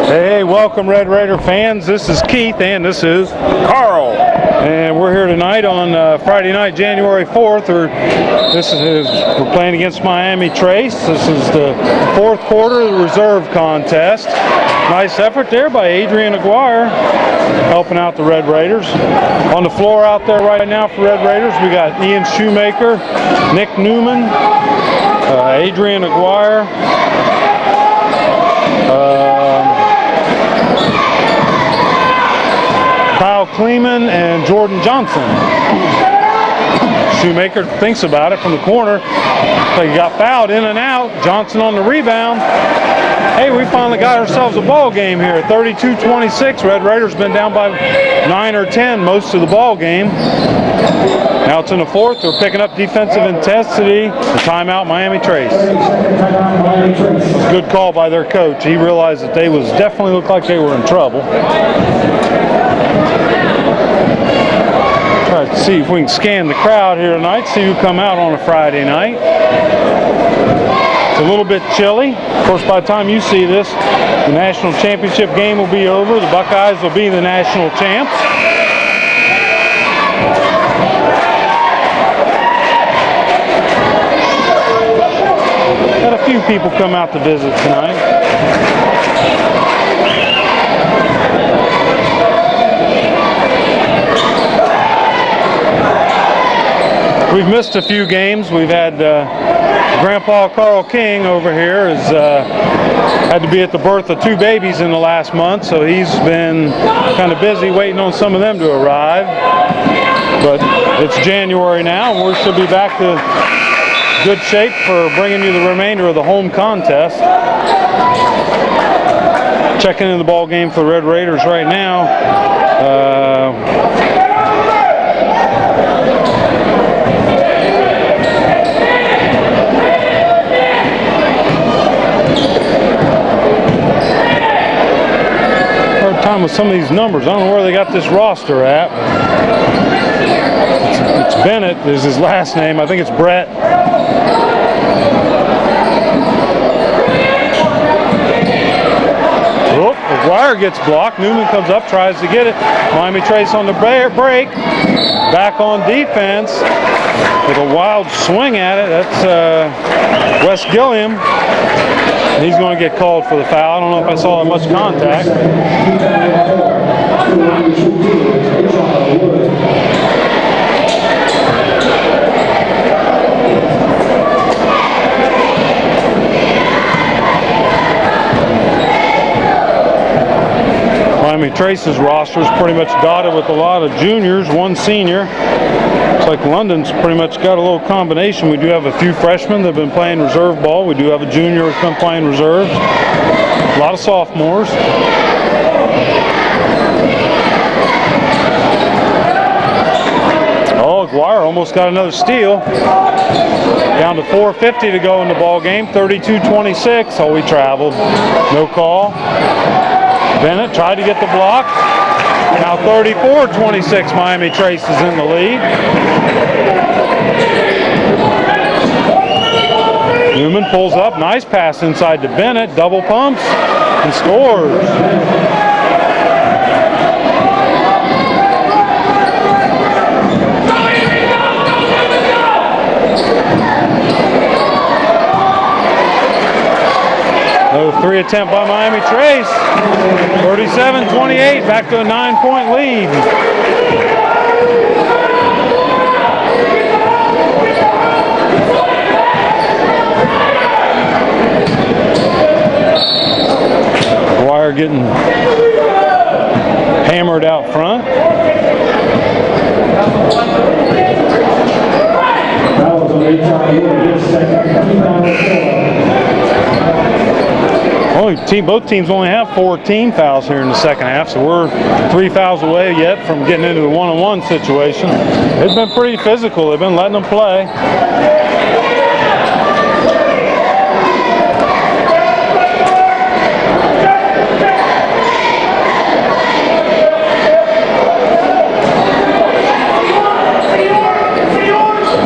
Hey, welcome Red Raider fans. This is Keith and this is Carl. And we're here tonight on Friday night, January 4th. We're playing against Miami Trace. This is the fourth quarter of the reserve contest. Nice effort there by Adrian Aguirre, helping out the Red Raiders. On the floor out there right now for Red Raiders, we got Ian Shoemaker, Nick Newman, Adrian Aguirre, Kyle Kleeman, and Jordan Johnson. Shoemaker thinks about it from the corner. So he got fouled in and out. Johnson on the rebound. Hey, we finally got ourselves a ball game here. 32-26. Red Raiders been down by 9 or 10 most of the ball game. Now it's in the fourth. They're picking up defensive intensity. The timeout, Miami Trace. Good call by their coach. He realized that they definitely looked like they were in trouble. Try to see if we can scan the crowd here tonight, see who come out on a Friday night. It's a little bit chilly. Of course, by the time you see this, the national championship game will be over. The Buckeyes will be the national champs. Got a few people come out to visit tonight. We've missed a few games. We've had Grandpa Carl King over here had to be at the birth of 2 babies in the last month, so he's been kind of busy waiting on some of them to arrive. But it's January now, and we should be back to good shape for bringing you the remainder of the home contest. Checking in the ball game for the Red Raiders right now. Time with some of these numbers. I don't know where they got this roster at. It's Bennett is his last name. I think it's Brett. Oh, Aguirre gets blocked. Newman comes up, tries to get it. Miami Trace on the break. Back on defense with a wild swing at it. That's Wes Gilliam. He's going to get called for the foul. I don't know if I saw that much contact. Miami Trace's roster is pretty much dotted with a lot of juniors, 1 senior. Looks like London's pretty much got a little combination. We do have a few freshmen that have been playing reserve ball. We do have a junior that's been playing reserves. A lot of sophomores. Oh, Aguirre almost got another steal. Down to 4:50 to go in the ball game. 32-26. Oh, we traveled. No call. Bennett tried to get the block. Now 34-26, Miami Trace is in the lead. Newman pulls up, nice pass inside to Bennett, double pumps, and scores. Another 3 attempt by Miami Trace. 37-28, back to a 9-point lead. Aguirre getting hammered out front. Both teams only have 14 fouls here in the second half, so we're 3 fouls away yet from getting into the one-on-one situation. They've been pretty physical. They've been letting them play.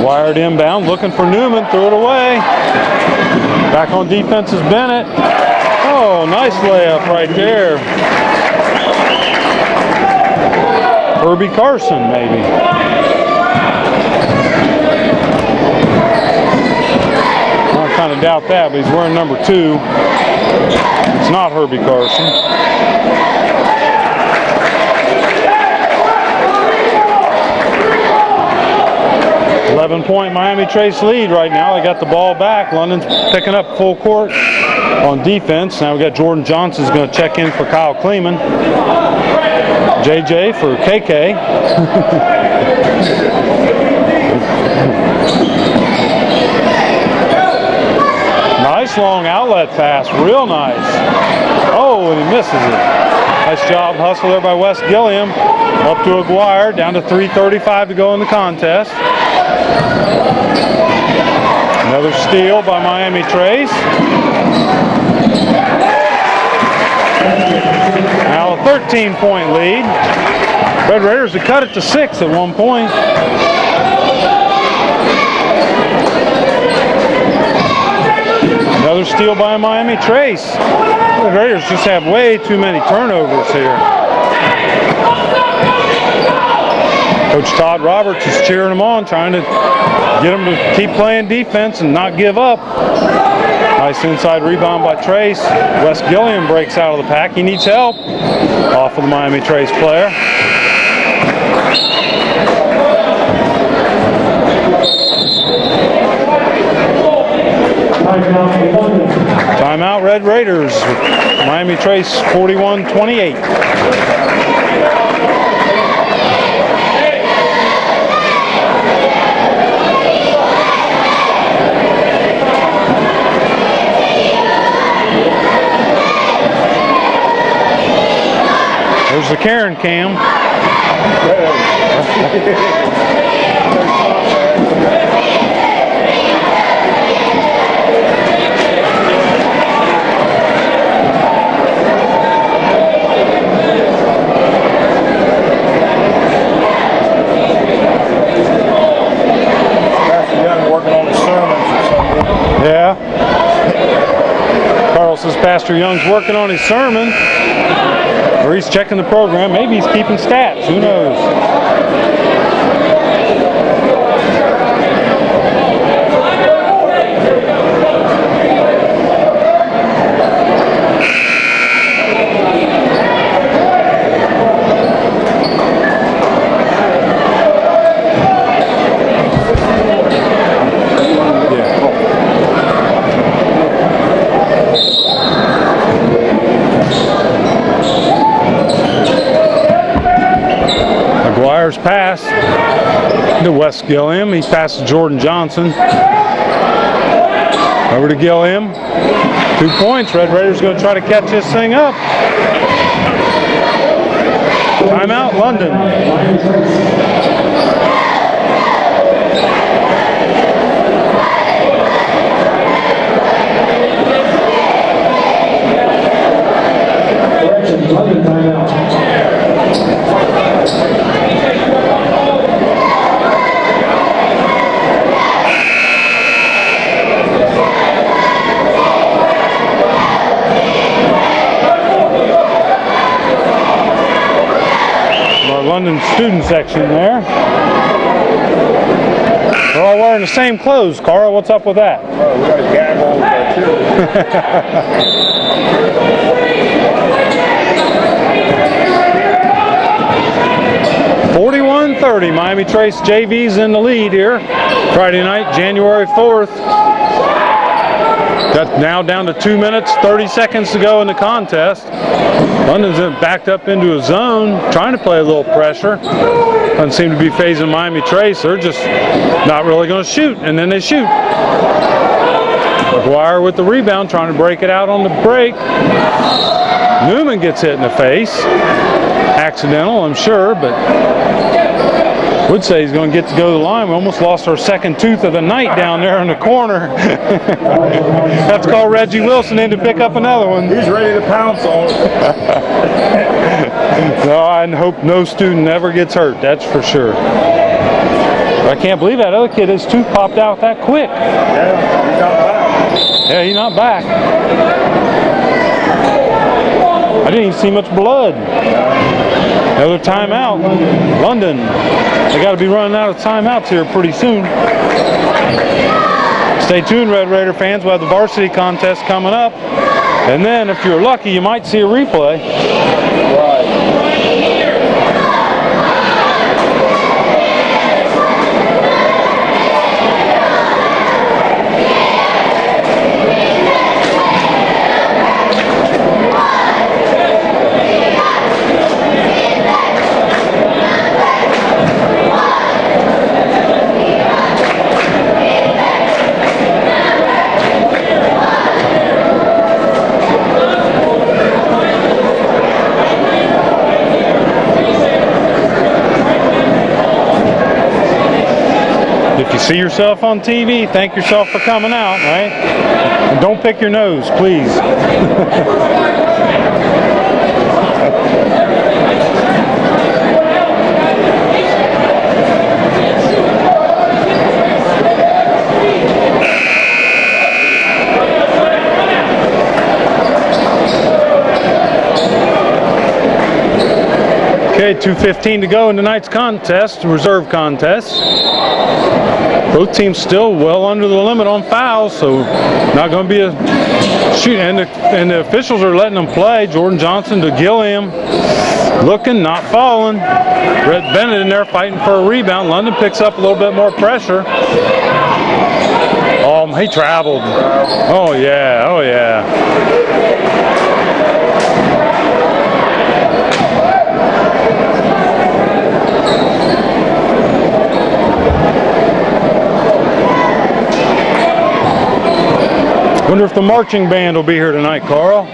Wired inbound, looking for Newman, threw it away. Back on defense is Bennett. Oh, Oh, nice layup right there. Herbie Carson, maybe. I kind of doubt that, but he's wearing number 2. It's not Herbie Carson. 11-point Miami Trace lead right now. They got the ball back. London's picking up full court on defense. Now we got Jordan Johnson's going to check in for Kyle Kleeman. JJ for KK. Nice long outlet pass. Real nice. Oh, and he misses it. Nice job. Hustle there by Wes Gilliam. Up to Aguirre. Down to 3:35 to go in the contest. Another steal by Miami Trace. Now a 13-point lead. Red Raiders have cut it to 6 at one point. Another steal by Miami Trace. The Raiders just have way too many turnovers here. Coach Todd Roberts is cheering them on, trying to get them to keep playing defense and not give up. Nice inside rebound by Trace. Wes Gilliam breaks out of the pack. He needs help off of the Miami Trace player. Timeout, Red Raiders. Miami Trace 41-28. There's the Karen cam. Yeah. Carl says Pastor Young's working on his sermon. Or he's checking the program. Maybe he's keeping stats. Who knows? Pass to Wes Gilliam. He passes to Jordan Johnson. Over to Gilliam. 2 points. Red Raiders going to try to catch this thing up. Timeout, London. London timeout. London student section there. They're all wearing the same clothes. Carl, what's up with that? Oh, we got a gag over there too. 41-30. Miami Trace JV's in the lead here. Friday night, January 4th. Got now down to 2 minutes, 30 seconds to go in the contest. London's backed up into a zone, trying to play a little pressure. Doesn't seem to be phasing Miami Trace. They're just not really going to shoot, and then they shoot. Aguirre with the rebound, trying to break it out on the break. Newman gets hit in the face. Accidental, I'm sure, but would say he's going to get to go to the line. We almost lost our second tooth of the night down there in the corner. Have to call Reggie Wilson in to pick up another one. He's ready to pounce on it. No, I hope no student ever gets hurt. That's for sure. I can't believe that other kid, his tooth popped out that quick. Yeah, he's not back. Yeah, he's not back. I didn't even see much blood. Another timeout. London. They got to be running out of timeouts here pretty soon. Stay tuned, Red Raider fans. We'll have the varsity contest coming up. And then, if you're lucky, you might see a replay. If you see yourself on TV, thank yourself for coming out, right? And don't pick your nose, please. Okay, 2:15 to go in tonight's contest, reserve contest. Both teams still well under the limit on fouls, so not going to be a shoot. And the officials are letting them play. Jordan Johnson to Gilliam, looking, not falling. Red Bennett in there fighting for a rebound. London picks up a little bit more pressure. Oh, he traveled. Oh yeah, oh yeah. Wonder if the marching band will be here tonight, Carl.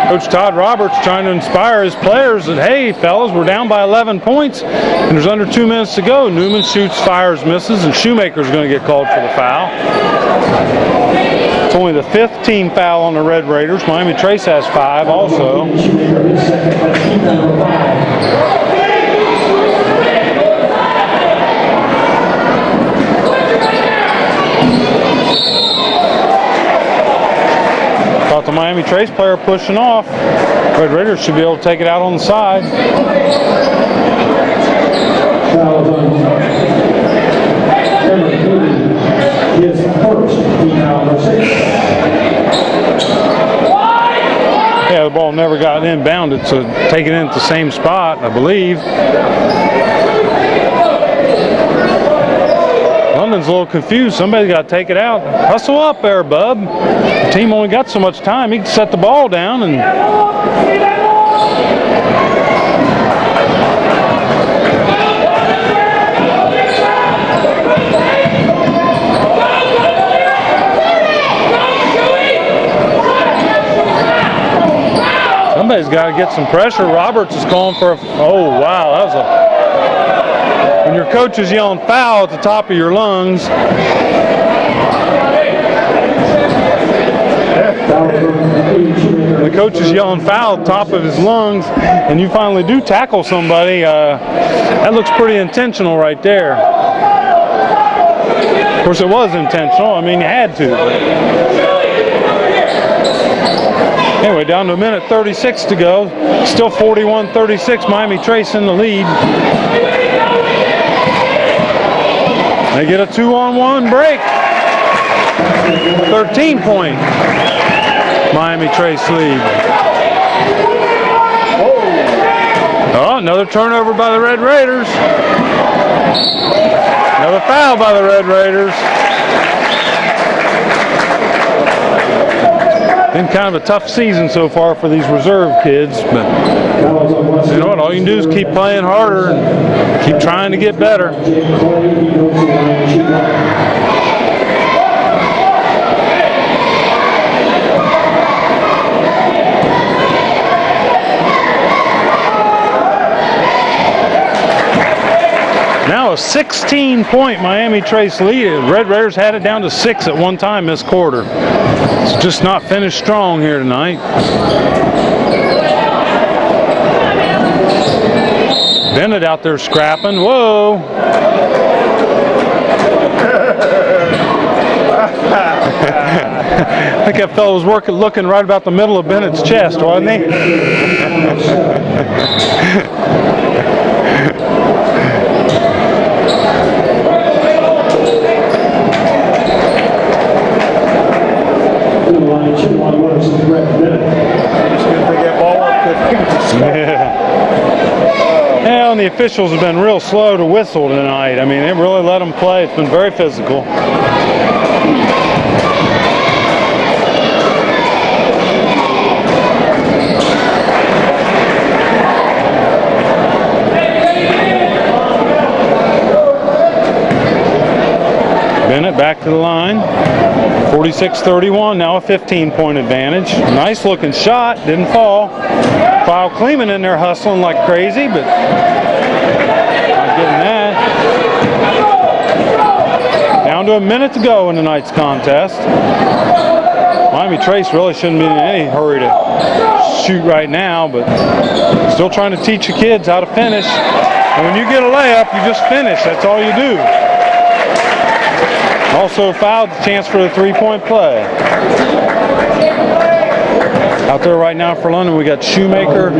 Coach Todd Roberts trying to inspire his players that, hey, fellas, we're down by 11 points, and there's under 2 minutes to go. Newman shoots, fires, misses, and Shoemaker's going to get called for the foul. It's only the 5th team foul on the Red Raiders. Miami Trace has 5 also. Thought the Miami Trace player pushing off. Red Raiders should be able to take it out on the side. Yeah, the ball never got inbounded, so take it in at the same spot, I believe. London's a little confused. Somebody's got to take it out. Hustle up there, bub. The team only got so much time. He can set the ball down and somebody's got to get some pressure. Roberts is calling for a, oh wow, that was a, when your coach is yelling foul at the top of your lungs. The coach is yelling foul at the top of his lungs, and you finally do tackle somebody. That looks pretty intentional right there. Of course, it was intentional. I mean, you had to. Anyway, down to a minute 36 to go. Still 41-36. Miami Trace in the lead. They get a 2-on-1 break. 13-point Miami Trace lead. Oh, another turnover by the Red Raiders. Another foul by the Red Raiders. Been kind of a tough season so far for these reserve kids, but you know what? All you can do is keep playing harder and keep trying to get better. Now a 16-point Miami Trace lead. Red Raiders had it down to 6 at one time this quarter. It's just not finished strong here tonight. Bennett out there scrapping. Whoa. I think that fellow was looking right about the middle of Bennett's chest, wasn't he? Yeah, and the officials have been real slow to whistle tonight. I mean, they really let them play. It's been very physical. Bennett back to the line. 46-31, now a 15-point advantage. Nice looking shot, didn't fall. Kyle Kleeman in there hustling like crazy, but not getting that. Down to a minute to go in tonight's contest. Miami Trace really shouldn't be in any hurry to shoot right now, but still trying to teach the kids how to finish. And when you get a layup, you just finish. That's all you do. Also fouled, chance for the three-point play. Out there right now for London, we got Shoemaker,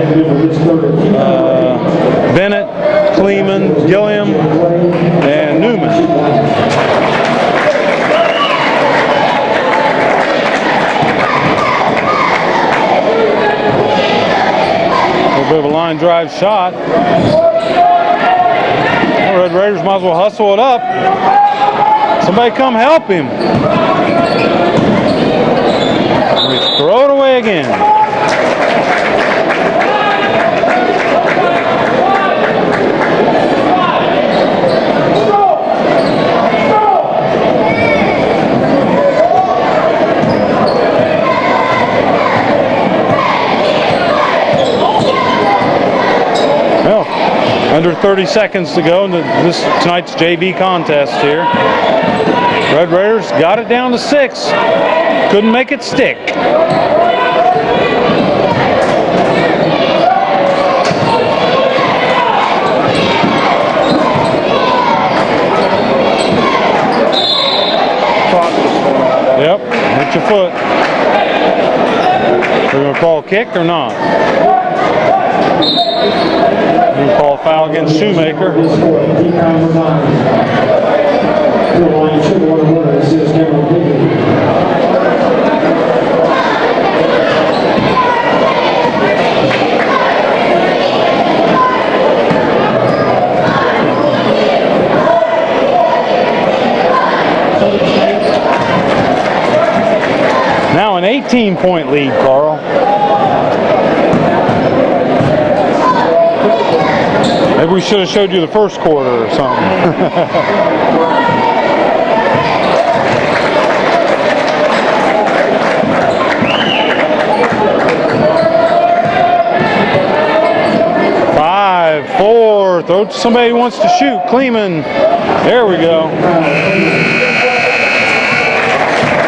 Bennett, Kleeman, Gilliam, and Newman. A little bit of a line drive shot. The Red Raiders might as well hustle it up. Somebody come help him. We throw it away again. Well, under 30 seconds to go in tonight's JV contest here. Red Raiders got it down to 6. Couldn't make it stick. Yep, hit your foot. We're going to call a kick or not? We're going to call a foul against Shoemaker. Now an 18-point lead, Carl. Maybe we should have showed you the first quarter or something. 5-4. Throw it to somebody who wants to shoot. Kleeman. There we go.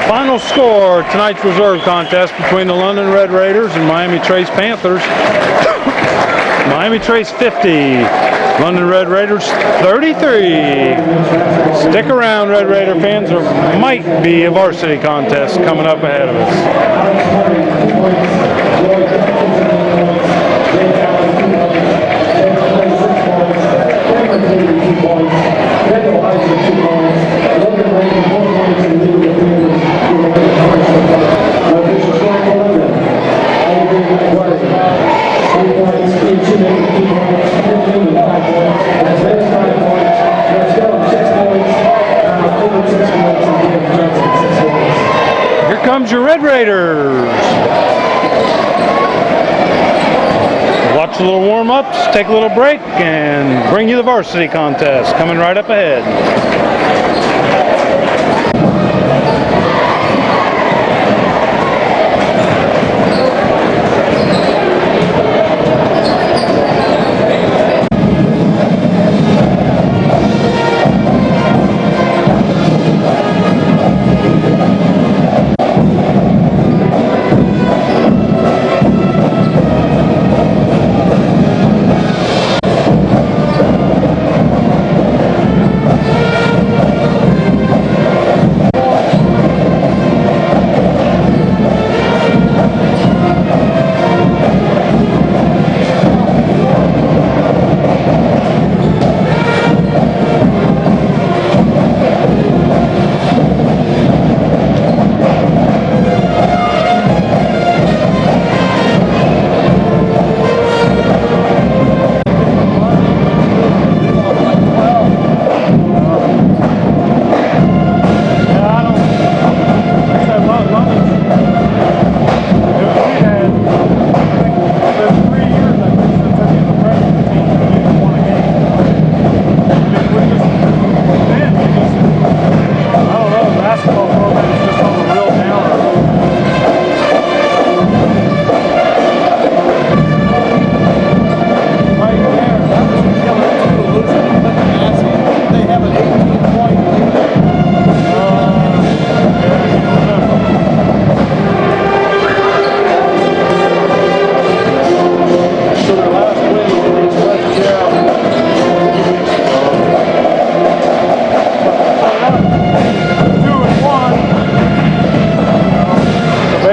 Final score, tonight's reserve contest between the London Red Raiders and Miami Trace Panthers. Miami Trace 50, London Red Raiders 33. Stick around, Red Raider fans. There might be a varsity contest coming up ahead of us. Here comes your Red Raiders. Watch a little warm-ups, take a little break, and bring you the varsity contest coming right up ahead.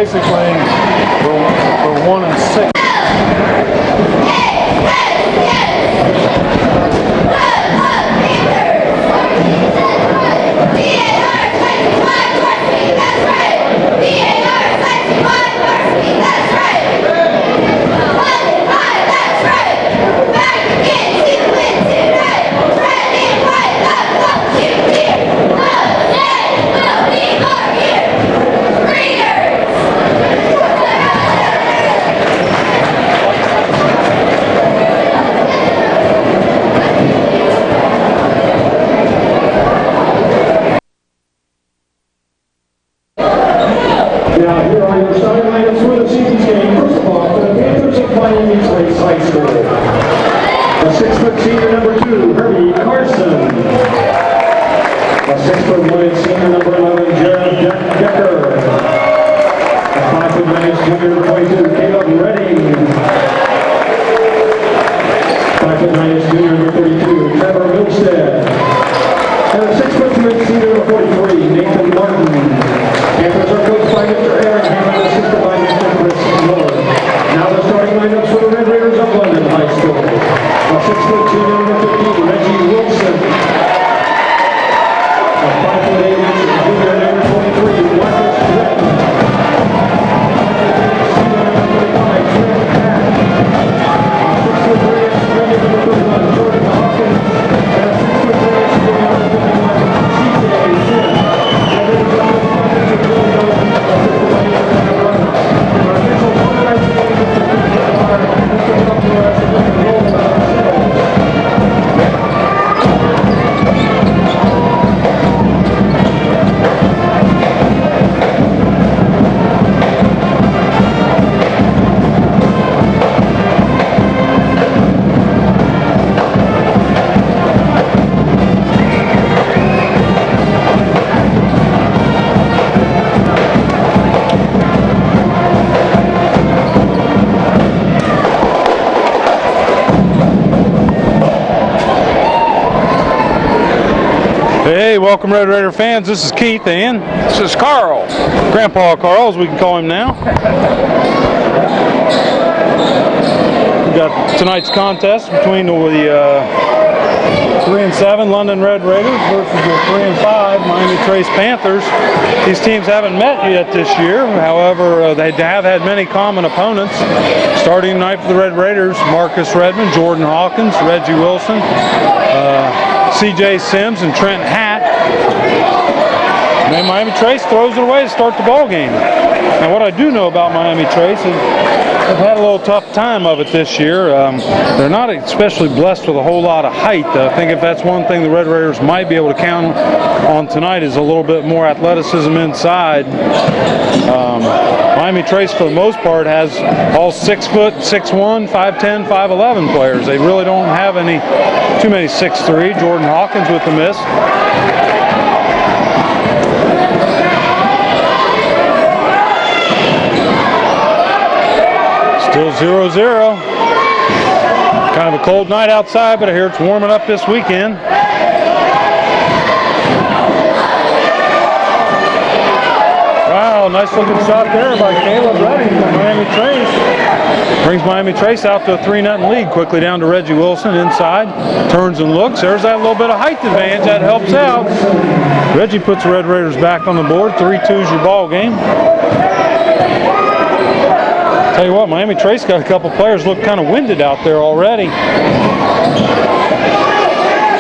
basically we're 1-6. Hey, welcome Red Raider fans. This is Keith and This is Carl. Grandpa Carl, as we can call him now. We got tonight's contest between the 3-7 London Red Raiders versus the 3-5 Miami Trace Panthers. These teams haven't met yet this year. However, they have had many common opponents. Starting tonight for the Red Raiders, Marcus Redmond, Jordan Hawkins, Reggie Wilson, C.J. Sims, and Trent Hatt. And then Miami Trace throws it away to start the ball game. Now, what I do know about Miami Trace is they've had a little tough time of it this year. They're not especially blessed with a whole lot of height. I think if that's one thing the Red Raiders might be able to count on tonight is a little bit more athleticism inside. Miami Trace, for the most part, has all 6 foot, 6'1", 5'10", 5'11" players. They really don't have too many 6'3". Jordan Hawkins with the miss. Still 0-0. Kind of a cold night outside, but I hear it's warming up this weekend. Wow, nice looking shot there by Caleb Redding from Miami Trace. Brings Miami Trace out to a 3-0 lead. Quickly down to Reggie Wilson inside. Turns and looks. There's that little bit of height advantage. That helps out. Reggie puts the Red Raiders back on the board. 3-2 is your ball game. Tell you what, Miami Trace got a couple players look kind of winded out there already.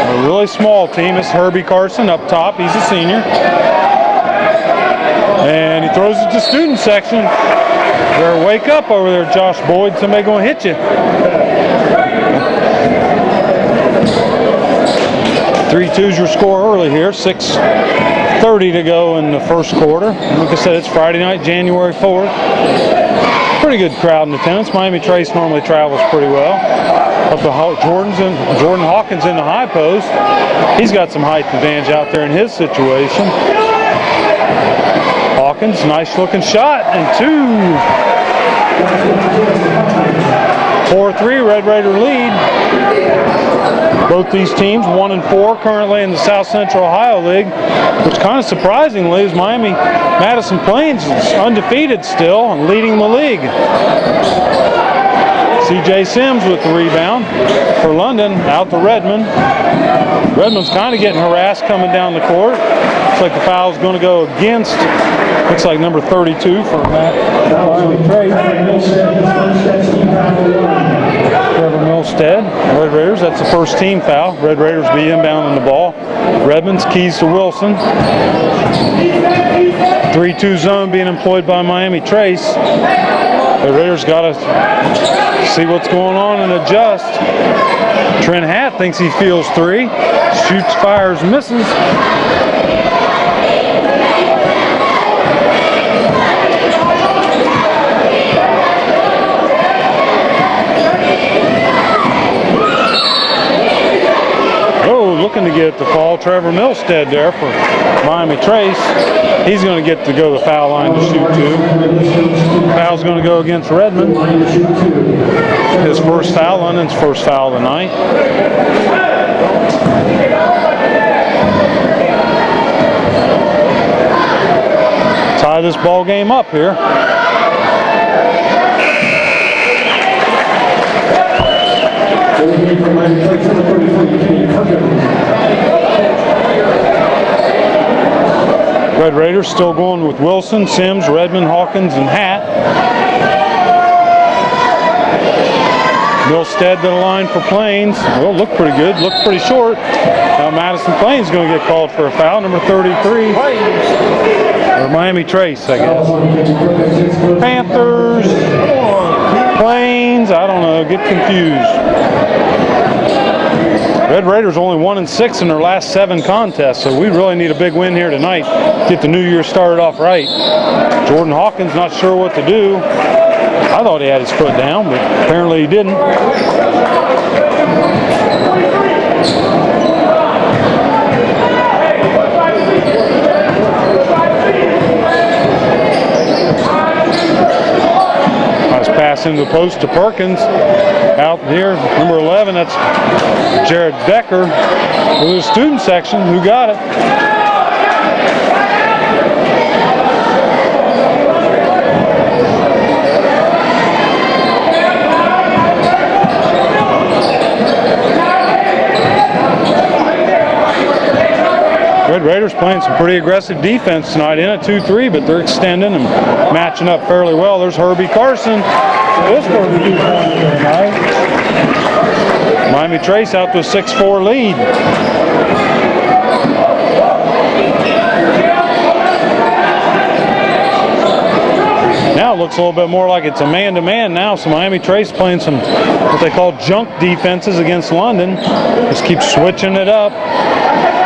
A really small team. It's Herbie Carson up top. He's a senior. And he throws it to student section. Better wake up over there, Josh Boyd. Somebody going to hit you. 3-2's your score early here. 6:30 to go in the first quarter. Like I said, it's Friday night, January 4th. Pretty good crowd in attendance. Miami Trace normally travels pretty well. Up to Jordan Hawkins in the high post. He's got some height advantage out there in his situation. Hawkins, nice looking shot, and 2. 4-3 Red Raider lead. Both these teams 1-4 currently in the South Central Ohio League, which kind of surprisingly is Madison Plains is undefeated still and leading the league. C.J. Sims with the rebound for London, out to Redmond. Redmond's kind of getting harassed coming down the court. Looks like the foul's going to go against, looks like number 32 for Miami Trace. Trevor Milstead, Red Raiders, that's the first team foul. Red Raiders be inbounding the ball. Redmond's keys to Wilson. 3-2 zone being employed by Miami Trace. The Raiders got to see what's going on and adjust. Trent Hatt thinks he feels three. Shoots, fires, misses. Looking to get the fall. Trevor Milstead there for Miami Trace. He's going to get to go to the foul line to shoot two. Foul's going to go against Redmond. His first foul, London's first foul of the night. Tie this ball game up here. Red Raiders still going with Wilson, Sims, Redmond, Hawkins, and Hatt. Milstead to the line for Plains. Well, looked pretty good, looked pretty short. Now Madison Plains going to get called for a foul, number 33. Or Miami Trace, I guess. Panthers, Plains, I don't know, get confused. Red Raiders only 1-6 in their last 7 contests, so we really need a big win here tonight. Get the new year started off right. Jordan Hawkins not sure what to do. I thought he had his foot down, but apparently he didn't. Nice pass into the post to Perkins. Out here, number 11, that's Jared Decker with the student section. Who got it? Red Raiders playing some pretty aggressive defense tonight in a 2-3, but they're extending and matching up fairly well. There's Herbie Carson. This for the 2 points tonight. Miami Trace out to a 6-4 lead. Now it looks a little bit more like it's a man-to-man now. So Miami Trace playing some what they call junk defenses against London. Just keep switching it up.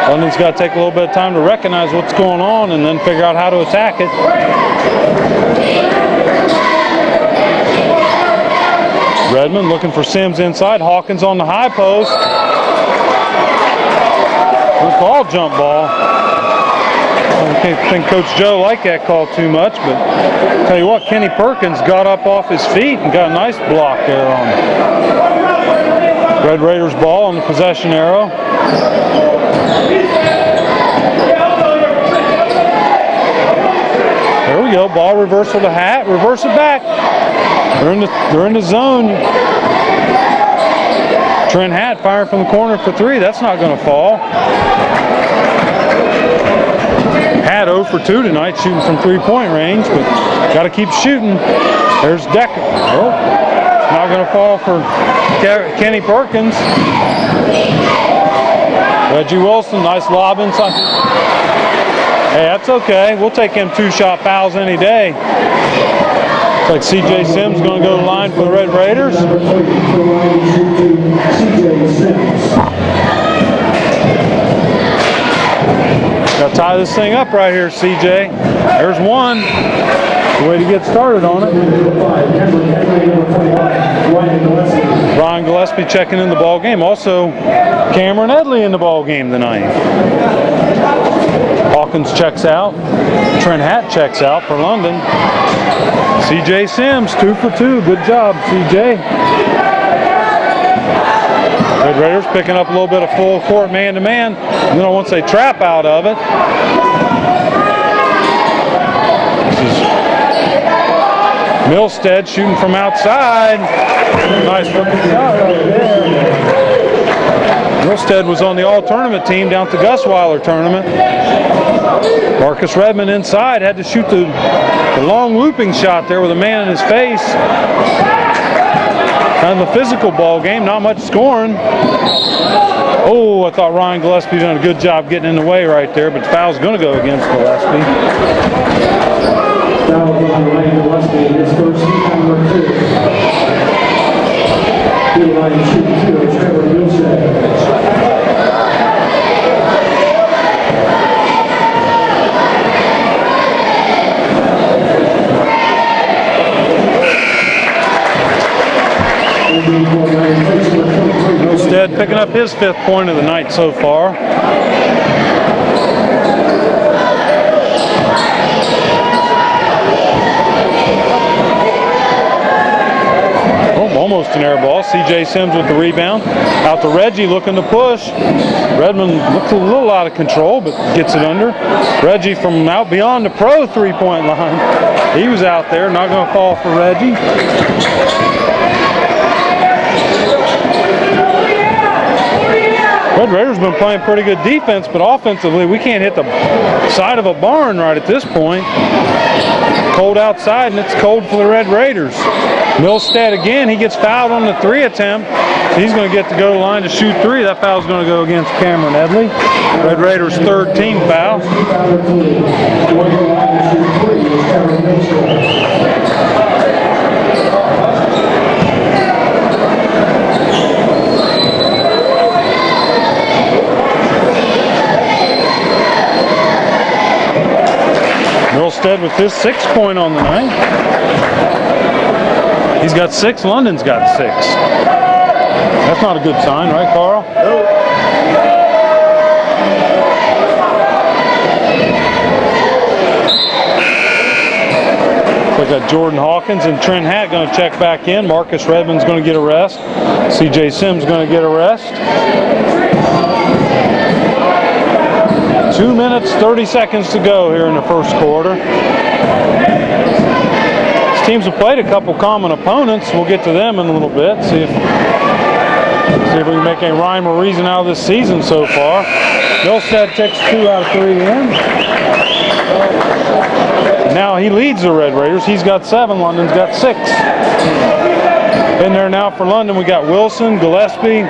London's got to take a little bit of time to recognize what's going on and then figure out how to attack it. Redmond looking for Sims inside. Hawkins on the high post. Good call, jump ball. I don't think Coach Joe liked that call too much, but tell you what, Kenny Perkins got up off his feet and got a nice block there on him. Red Raiders ball on the possession arrow. There we go. Ball reversal to Hatt. Reverse it back. They're in the zone. Trent Hatt firing from the corner for 3. That's not going to fall. Hatt 0 for 2 tonight, shooting from 3-point range, but got to keep shooting. There's Decker. Oh, not going to fall for Kenny Perkins. Reggie Wilson, nice lob inside. Hey, that's okay. We'll take him 2-shot fouls any day. Looks like C.J. Sims going to go to the line for the Red Raiders. Got to tie this thing up right here, C.J. There's one. The way to get started on it. Ryan Gillespie checking in the ball game. Also, Cameron Edley in the ball game tonight. Hawkins checks out. Trent Hatt checks out for London. C.J. Sims 2 for 2. Good job, C.J. Red Raiders picking up a little bit of full court man-to-man. You know, once they trap out of it. This is Milstead shooting from outside. Nice looking shot right there. Milstead was on the all-tournament team down at the Gus Weiler tournament. Marcus Redmond inside had to shoot the long looping shot there with a man in his face. Kind of a physical ball game, not much scoring. Oh, I thought Ryan Gillespie done a good job getting in the way right there, but the foul's going to go against Gillespie. Foul on Ryan Gillespie in his first number 2. Field line shooting 2, Trevor Milstead. Milstead picking up his 5th point of the night so far. Oh, almost an air ball. C.J. Sims with the rebound. Out to Reggie looking to push. Redmond looks a little out of control, but gets it under. Reggie from out beyond the pro 3-point line. He was out there, not going to fall for Reggie. Red Raiders been playing pretty good defense, but offensively we can't hit the side of a barn right at this point. Cold outside, and it's cold for the Red Raiders. Milstead again, he gets fouled on the 3 attempt. He's going to get to go to the line to shoot 3. That foul's going to go against Cameron Edley. Red Raiders' 3rd team foul. Milstead with his 6th point on the night. He's got 6. London's got 6. That's not a good sign, right, Carl? Nope. We got Jordan Hawkins and Trent Hatt going to check back in. Marcus Redmond's going to get a rest. C.J. Sims going to get a rest. 2 minutes, 30 seconds to go here in the first quarter. These teams have played a couple common opponents. We'll get to them in a little bit. See if we can make any rhyme or reason out of this season so far. Milstead takes 2 out of 3 in. Now he leads the Red Raiders. He's got 7. London's got 6. In there now for London, we got Wilson, Gillespie,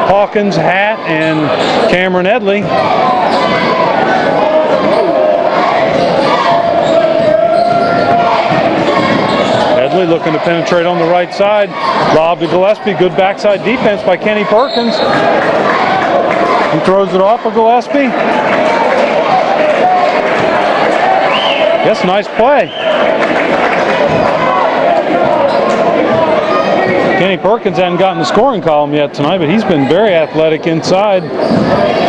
Hawkins, Hatt, and Cameron Edley. Edley looking to penetrate on the right side. Lob to Gillespie. Good backside defense by Kenny Perkins. He throws it off of Gillespie. Yes, nice play. Kenny Perkins hasn't gotten the scoring column yet tonight, but he's been very athletic inside,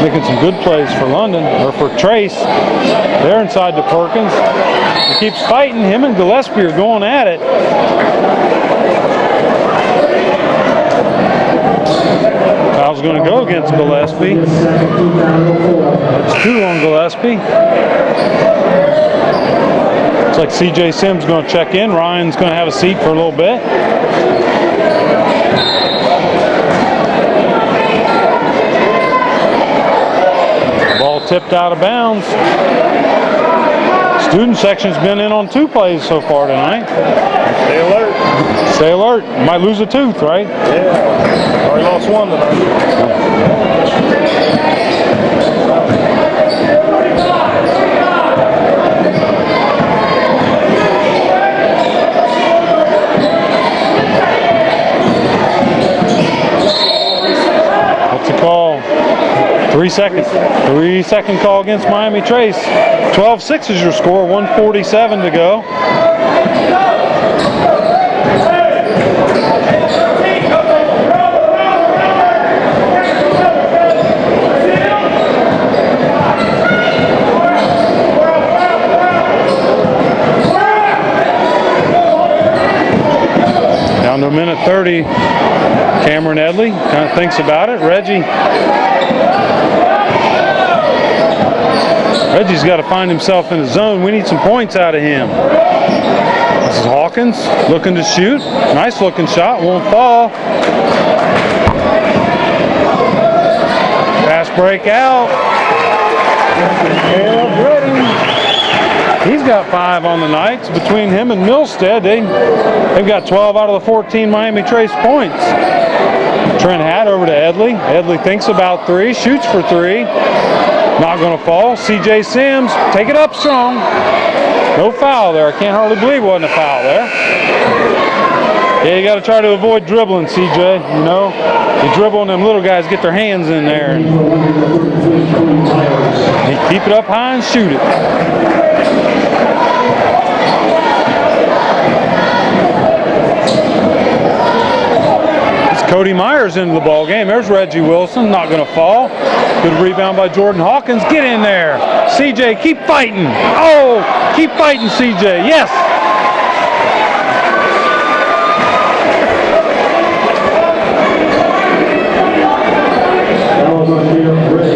making some good plays for London, or for Trace. They're inside to Perkins. He keeps fighting. Him and Gillespie are going at it. Foul's going to go against Gillespie. That's 2 on Gillespie. Looks like C.J. Sims is going to check in. Ryan's going to have a seat for a little bit. Ball tipped out of bounds. Student section's been in on 2 plays so far tonight. Stay alert. Stay alert. Might lose a tooth, right? Yeah. Already lost 1 tonight. What's the call? 3 seconds. 3-second call against Miami Trace. 12-6 is your score. 1:47 to go. Down to a minute 30. Cameron Edley kind of thinks about it. Reggie's got to find himself in the zone. We need some points out of him. This is Hawkins looking to shoot. Nice looking shot. Won't fall. Pass break out. Caleb Redding. He's got 5 on the night. So between him and Milstead, they've got 12 out of the 14 Miami Trace points. Trent Hatt over to Edley. Edley thinks about 3, shoots for 3. Not going to fall. CJ Sims, take it up strong. No foul there. I can't hardly believe it wasn't a foul there. Yeah, you got to try to avoid dribbling, CJ. You know, you dribble and them little guys get their hands in there. And you keep it up high and shoot it. Cody Myers into the ball game. There's Reggie Wilson, not going to fall. Good rebound by Jordan Hawkins. Get in there. CJ, keep fighting. Oh, keep fighting, CJ. Yes.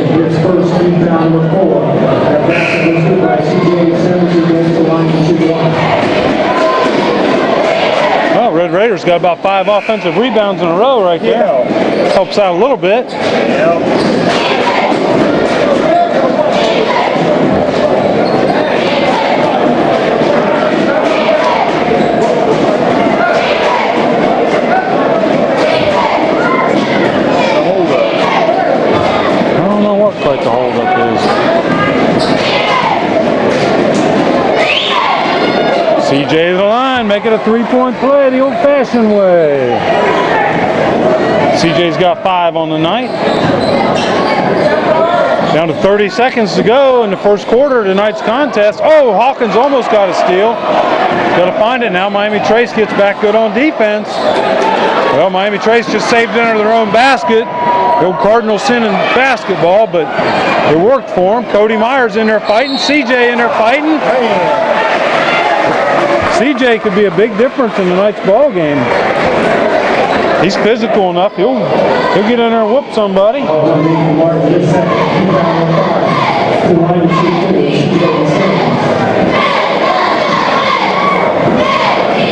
His first rebound number 4. That basket was hit by CJ Sims against the line to shoot 1. Well, Red Raiders got about 5 offensive rebounds in a row right there. Yeah. Helps out a little bit. Yeah. I don't know what quite the holdup is. CJ to the line, make it a 3-point play the old-fashioned way. CJ's got 5 on the night. Down to 30 seconds to go in the first quarter of tonight's contest. Oh, Hawkins almost got a steal. Got to find it now. Miami Trace gets back good on defense. Well, Miami Trace just saved it under their own basket. The old Cardinal sin in basketball, but it worked for him. Cody Myers in there fighting. CJ in there fighting. CJ could be a big difference in tonight's ball game. He's physical enough. He'll get in there and whoop somebody.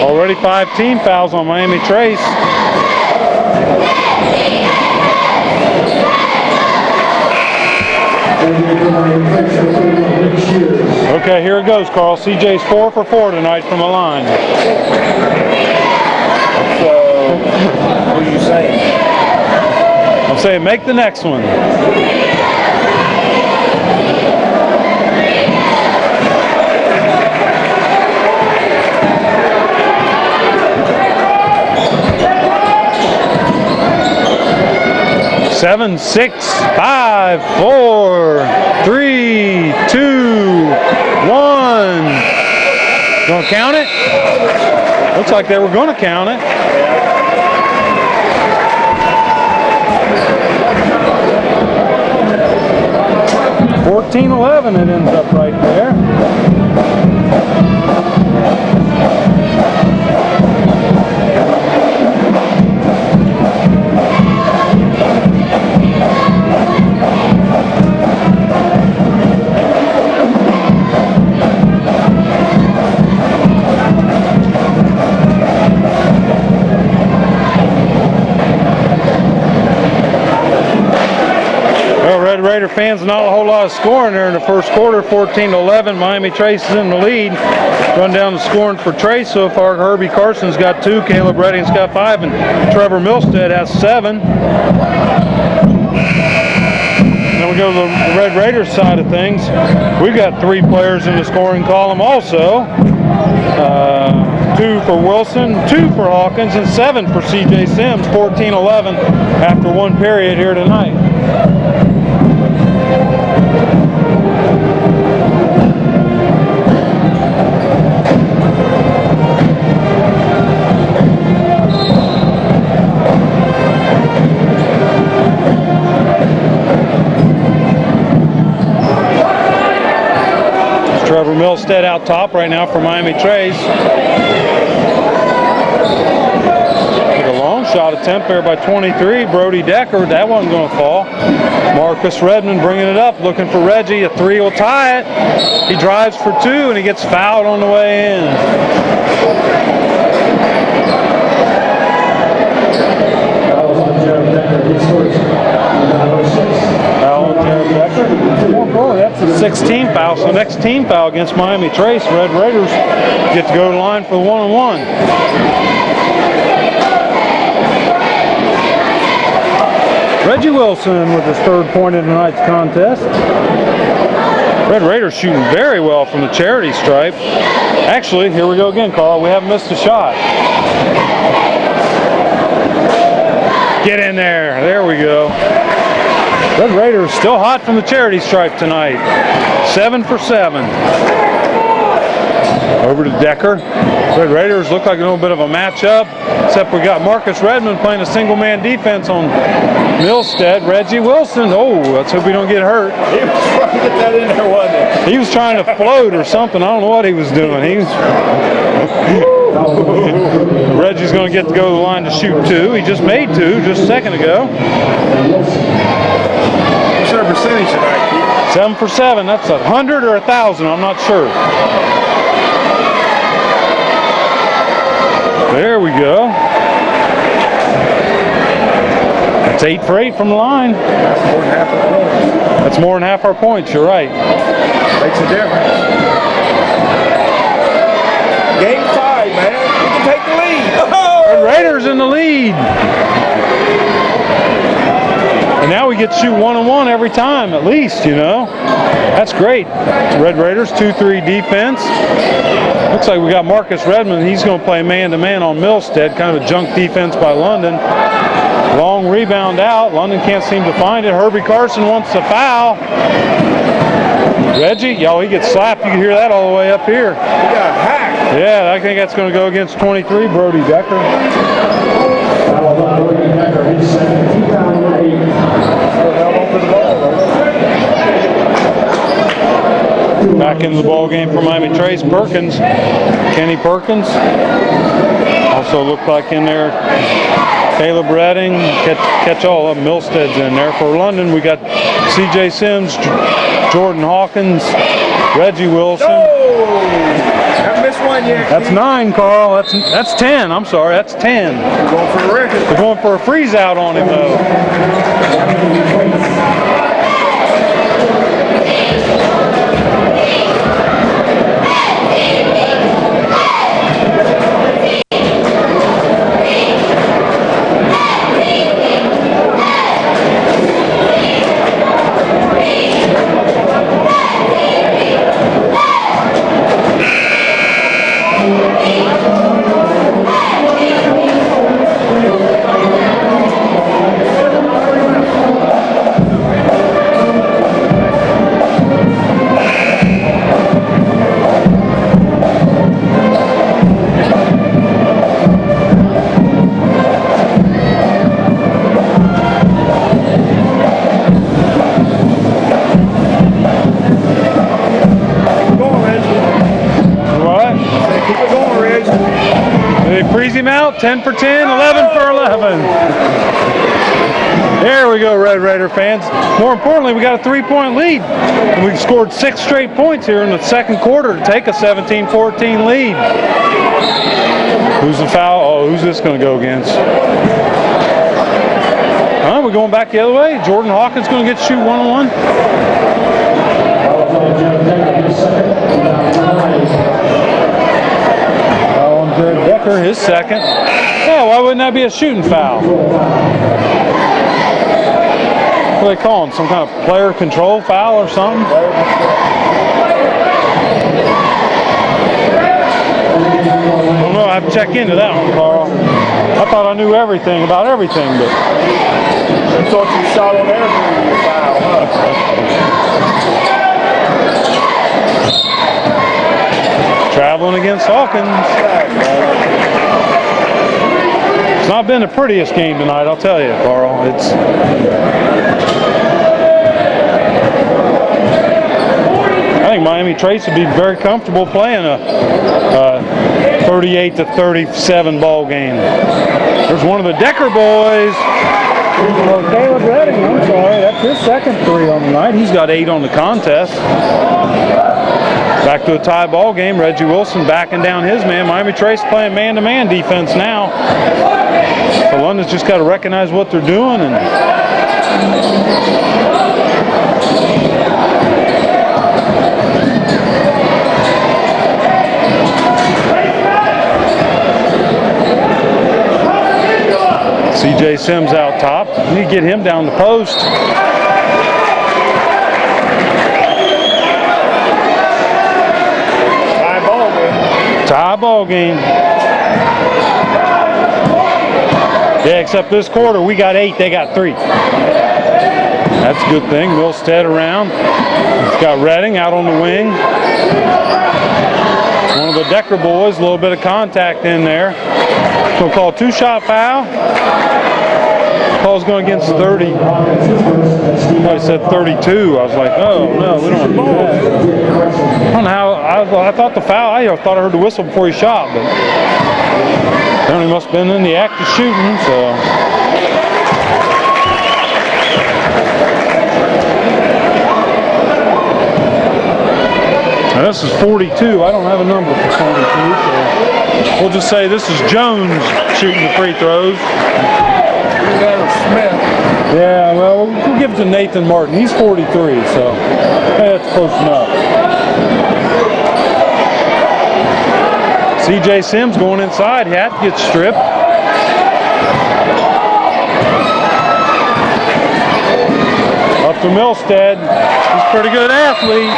Already 5 team fouls on Miami Trace. Okay, here it goes, Carl. CJ's 4 for 4 tonight from the line. So, what are you saying? I'm saying make the next one. Seven, 6, 5, 4, 3, 2, 1. Gonna count it? Looks like they were gonna count it. Yeah. 14-11 it ends up right there. Red Raider fans, not a whole lot of scoring there in the first quarter. 14-11. Miami Trace is in the lead. Run down the scoring for Trace so far. Herbie Carson's got 2, Caleb Redding's got 5, and Trevor Milstead has 7. Then we go to the Red Raiders side of things. We've got 3 players in the scoring column also. 2 for Wilson, 2 for Hawkins, and 7 for CJ Sims. 14-11 after 1 period here tonight. Trevor Milstead out top right now for Miami Trace. Took a long shot attempt there by 23, Brody Decker. That wasn't going to fall. Marcus Redmond bringing it up, looking for Reggie. A three will tie it. He drives for two, and he gets fouled on the way in. That's the 16th foul. So next team foul against Miami Trace. Red Raiders get to go to the line for the 1-on-1. Reggie Wilson with his third point in tonight's contest. Red Raiders shooting very well from the charity stripe. Actually, here we go again, Carl. We haven't missed a shot. Get in there. There we go. Red Raiders still hot from the charity stripe tonight. 7 for 7. Over to Decker. Red Raiders look like a little bit of a matchup, except we got Marcus Redmond playing a single-man defense on Milstead. Reggie Wilson. Oh, let's hope we don't get hurt. He was trying to get that in there, wasn't he? He was trying to float or something. I don't know what he was doing. Reggie's going to get to go to the line to shoot two. He just made two just a second ago. What's our percentage tonight, Keith? 7 for 7. That's 100 or 1,000. I'm not sure. There we go. That's 8 for 8 from the line. That's more than half our points. That's more than half our points. You're right. Makes a difference. Game 5, man. We can take the lead. Oh! The Raiders in the lead. And now we get to shoot 1-on-1 every time, at least, you know. That's great. Red Raiders, 2-3 defense. Looks like we got Marcus Redmond. He's going to play man-to-man on Milstead. Kind of a junk defense by London. Long rebound out. London can't seem to find it. Herbie Carson wants a foul. Reggie, yo, he gets slapped. You can hear that all the way up here. He got hacked. Yeah, I think that's going to go against 23, Brody Decker. Brody Decker, his second. Team foul number 8. Back into the ball game for Miami Trace. Perkins, Kenny Perkins. Also looked like in there Caleb Redding. Catch all of them. Milstead's in there. For London, we got C.J. Sims, Jordan Hawkins, Reggie Wilson. Haven't missed one yet. That's 9, Carl. That's 10. I'm sorry. That's 10. We're going for the record. They're going for a freeze out on him though. Freeze him out, 10 for 10, 11 for 11. There we go, Red Raider fans. More importantly, we got a 3-point lead. And we've scored 6 straight points here in the second quarter to take a 17-14 lead. Who's the foul? Oh, who's this going to go against? We're going back the other way. Jordan Hawkins going to get to shoot 1-on-1. Decker, his second. Yeah, why wouldn't that be a shooting foul? What are they calling? Some kind of player control foul or something? I don't know. I have to check into that one, Carl. I thought I knew everything about everything, but I thought you shot on everything. Foul, traveling against Hawkins. It's not been the prettiest game tonight, I'll tell you, Carl. It's I think Miami Trace would be very comfortable playing a 38-37 ball game. There's one of the Decker boys. Well, Caleb Redding, I'm sorry, that's his second 3 on the night. He's got 8 on the contest. Back to a tie ball game. Reggie Wilson backing down his man. Miami Trace playing man-to-man defense now. So London's just got to recognize what they're doing and CJ Sims out top. You need to get him down the post. Tie ball game. Yeah, except this quarter we got 8, they got 3. That's a good thing. Milstead around. He's got Redding out on the wing. One of the Decker boys, a little bit of contact in there. Going to call a 2-shot foul. Call's going against 30. I said 32. I was like, oh no, we don't want to do that. I don't know how. I thought the foul. I thought I heard the whistle before he shot, but apparently must have been in the act of shooting. So. Now this is 42. I don't have a number for 42, so we'll just say this is Jones shooting the free throws. Smith. Yeah, well, we'll give it to Nathan Martin. He's 43, so that's close enough. CJ Sims going inside. Hat gets stripped. Up to Milstead. He's a pretty good athlete.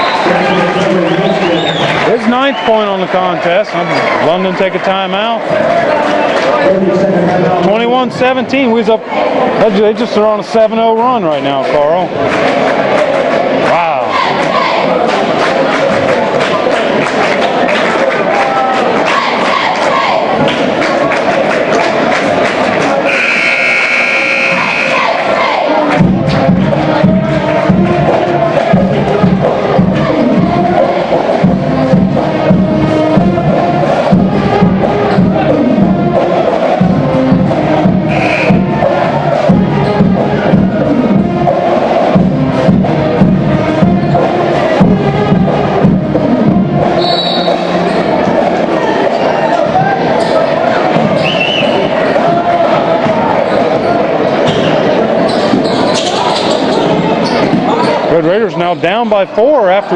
His 9th point on the contest. London take a timeout. 21-17. We was up. They just are on a 7-0 run right now, Carl. Wow. Red Raiders now down by 4 after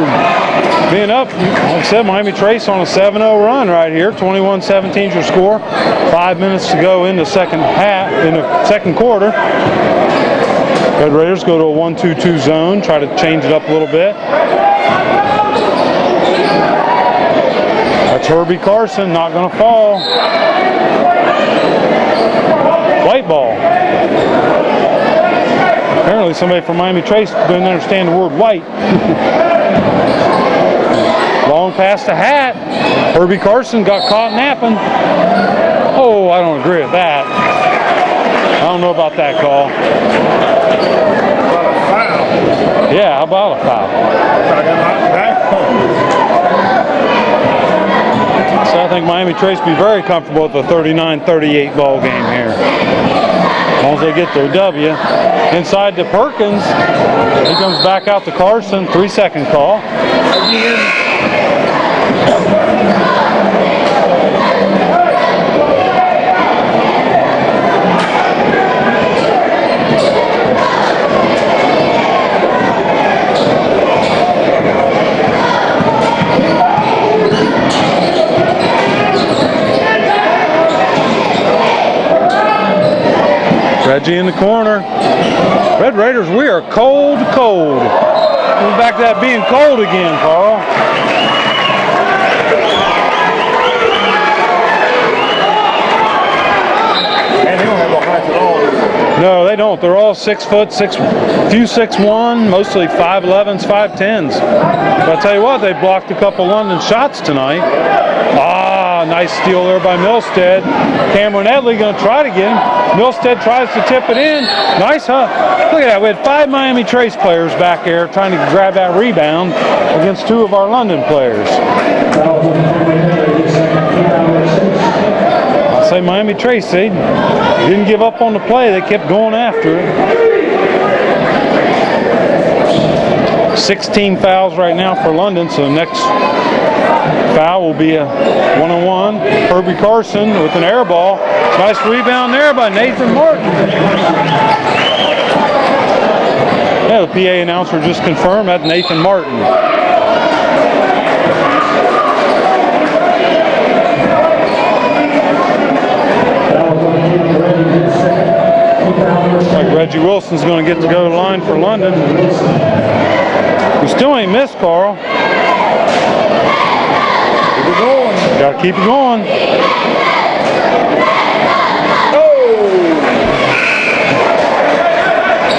being up. Like I said, Miami Trace on a 7-0 run right here. 21-17 is your score. 5 minutes to go in the second quarter. Red Raiders go to a 1-2-2 zone. Try to change it up a little bit. That's Herbie Carson, not going to fall. White ball. Apparently somebody from Miami Trace didn't understand the word white. Long pass to Hat. Herbie Carson got caught napping. Oh, I don't agree with that. I don't know about that call. Foul. Yeah, how about a foul? So I think Miami Trace be very comfortable with the 39-38 ball game here. As long as they get their W. Inside to Perkins. He comes back out to Carson. 3-second call. Reggie in the corner. Red Raiders, we are cold. We're back to that being cold again, Carl. Man, they don't have no height at all. No, they don't. They're all 6 foot, few 6'1", mostly 5'11s, 5'10s. But I'll tell you what, they blocked a couple London shots tonight. Nice steal there by Milstead. Cameron Edley going to try to get him. Milstead tries to tip it in. Nice, huh? Look at that. We had 5 Miami Trace players back there trying to grab that rebound against 2 of our London players. say Miami Trace, they didn't give up on the play. They kept going after it. 16 fouls right now for London, so the next foul will be a one-on-one. Herbie Carson with an air ball. Nice rebound there by Nathan Martin. Yeah, the PA announcer just confirmed that's Nathan Martin. Looks like Reggie Wilson's going to get to go to the line for London. We still ain't missed, Carl. Keep it going. Got to keep it going.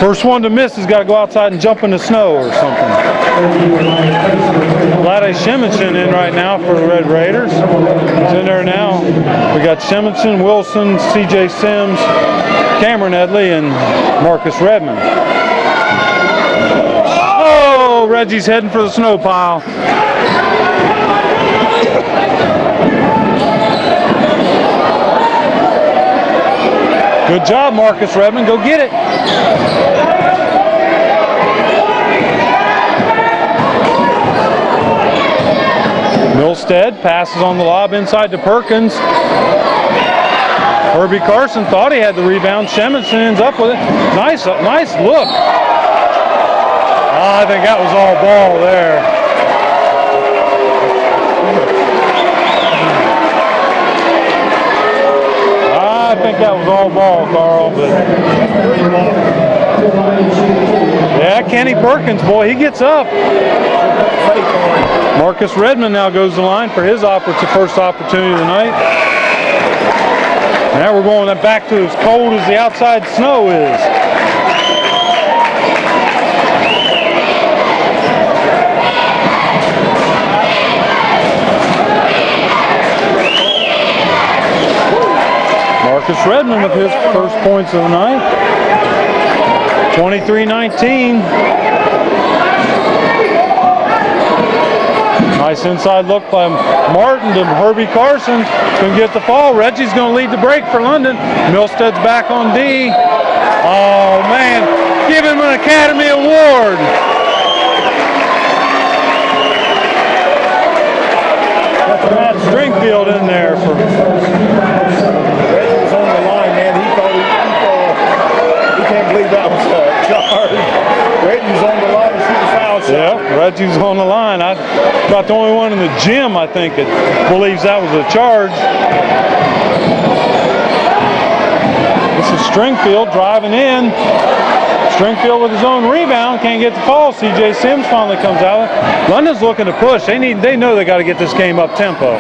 First one to miss has got to go outside and jump in the snow or something. Vlade Shemichin in right now for the Red Raiders. He's in there now. We got Shemichin, Wilson, C.J. Sims, Cameron Edley, and Marcus Redmond. Oh, Reggie's heading for the snow pile. Good job, Marcus Redmond. Go get it. Milstead passes on the lob inside to Perkins. Herbie Carson thought he had the rebound. Shemichin ends up with it. Nice look. I think that was all ball there. I think that was all ball, Carl. But yeah, Kenny Perkins, boy, he gets up. Marcus Redmond now goes to the line for his first opportunity of the night. Now we're going back to as cold as the outside snow is. Marcus Redmond with his first points of the night. 23-19. Nice inside look by Martin to Herbie Carson. Going to get the fall. Reggie's going to lead the break for London. Milstead's back on D. Oh, man. Give him an Academy Award. Matt Stringfield in there for... Reggie was on the line, man. He thought he can't believe that was a charge. Reggie's on the line to shoot the foul shot. Yeah, Reggie's on the line. I'm about the only one in the gym, I think, that believes that was a charge. This is Stringfield driving in. Stringfield with his own rebound, can't get the fall. C.J. Sims finally comes out. London's looking to push. They know they got to get this game up tempo.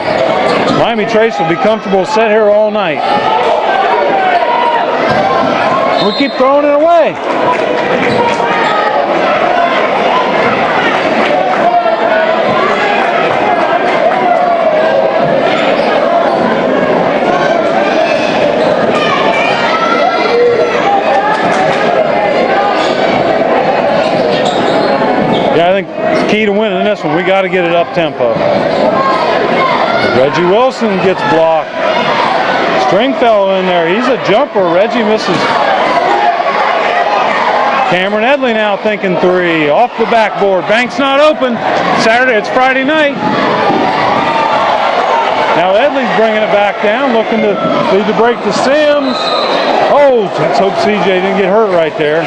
Miami Trace will be comfortable set here all night. We keep throwing it away. Yeah, I think the key to winning this one, we got to get it up tempo. Reggie Wilson gets blocked. Stringfellow in there. He's a jumper. Reggie misses. Cameron Edley now thinking three. Off the backboard. Bank's not open. It's Friday night. Now Edley's bringing it back down, looking to lead the break to Sims. Oh, let's hope CJ didn't get hurt right there.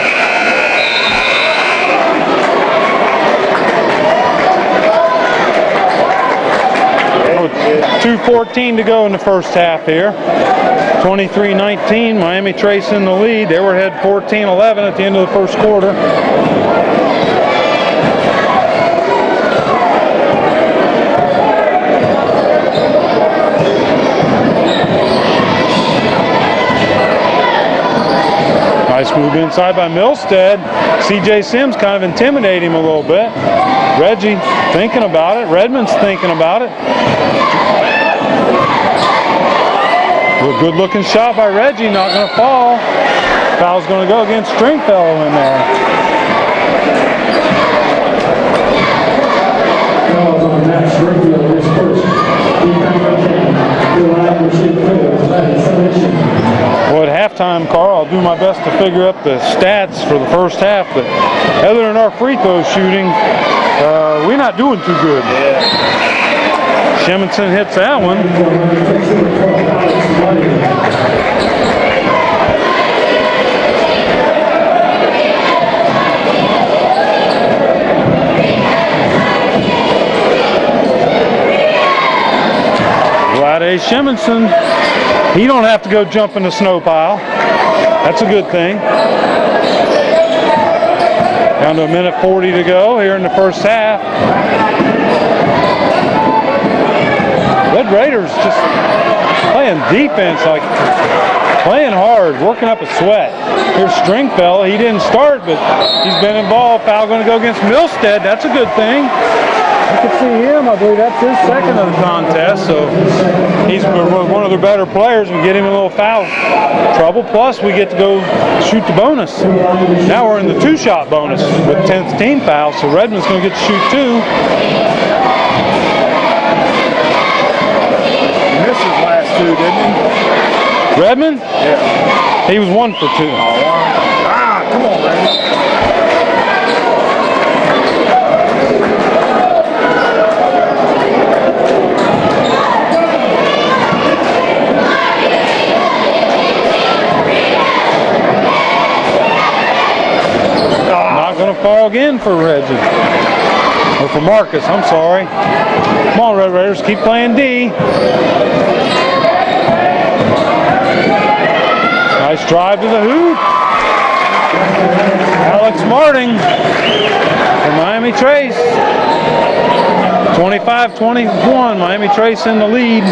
2:14 to go in the first half here. 23-19, Miami Trace in the lead. They were ahead 14-11 at the end of the first quarter. Nice move inside by Milstead. C.J. Sims kind of intimidating him a little bit. Reggie thinking about it. Redmond's thinking about it. A good looking shot by Reggie, not going to fall. Foul's going to go against Stringfellow in there. Fouls on Matt Stringfield, his first. He comes in. The line will shoot 11, halftime, Carl. I'll do my best to figure up the stats for the first half, but other than our free throw shooting, we're not doing too good. Sheminson hits that one. Glad Sheminson, he don't have to go jump in the snow pile. That's a good thing. Down to 1:40 to go here in the first half. Red Raiders just playing defense, like playing hard, working up a sweat. Here's Stringfellow. He didn't start, but he's been involved. Foul going to go against Milstead. That's a good thing. You can see him. I believe that's his second of the contest, so he's one of their better players. We get him in a little foul trouble. Plus, we get to go shoot the bonus. Now we're in the two-shot bonus with 10th team foul, so Redmond's going to get to shoot two. He missed his last two, didn't he? Redmond? Yeah. He was 1 for 2. Come on, Redmond. Going to fall again for Reggie. Or for Marcus, I'm sorry. Come on, Red Raiders, keep playing D. Nice drive to the hoop. Alex Marting for Miami Trace. 25-21, Miami Trace in the lead.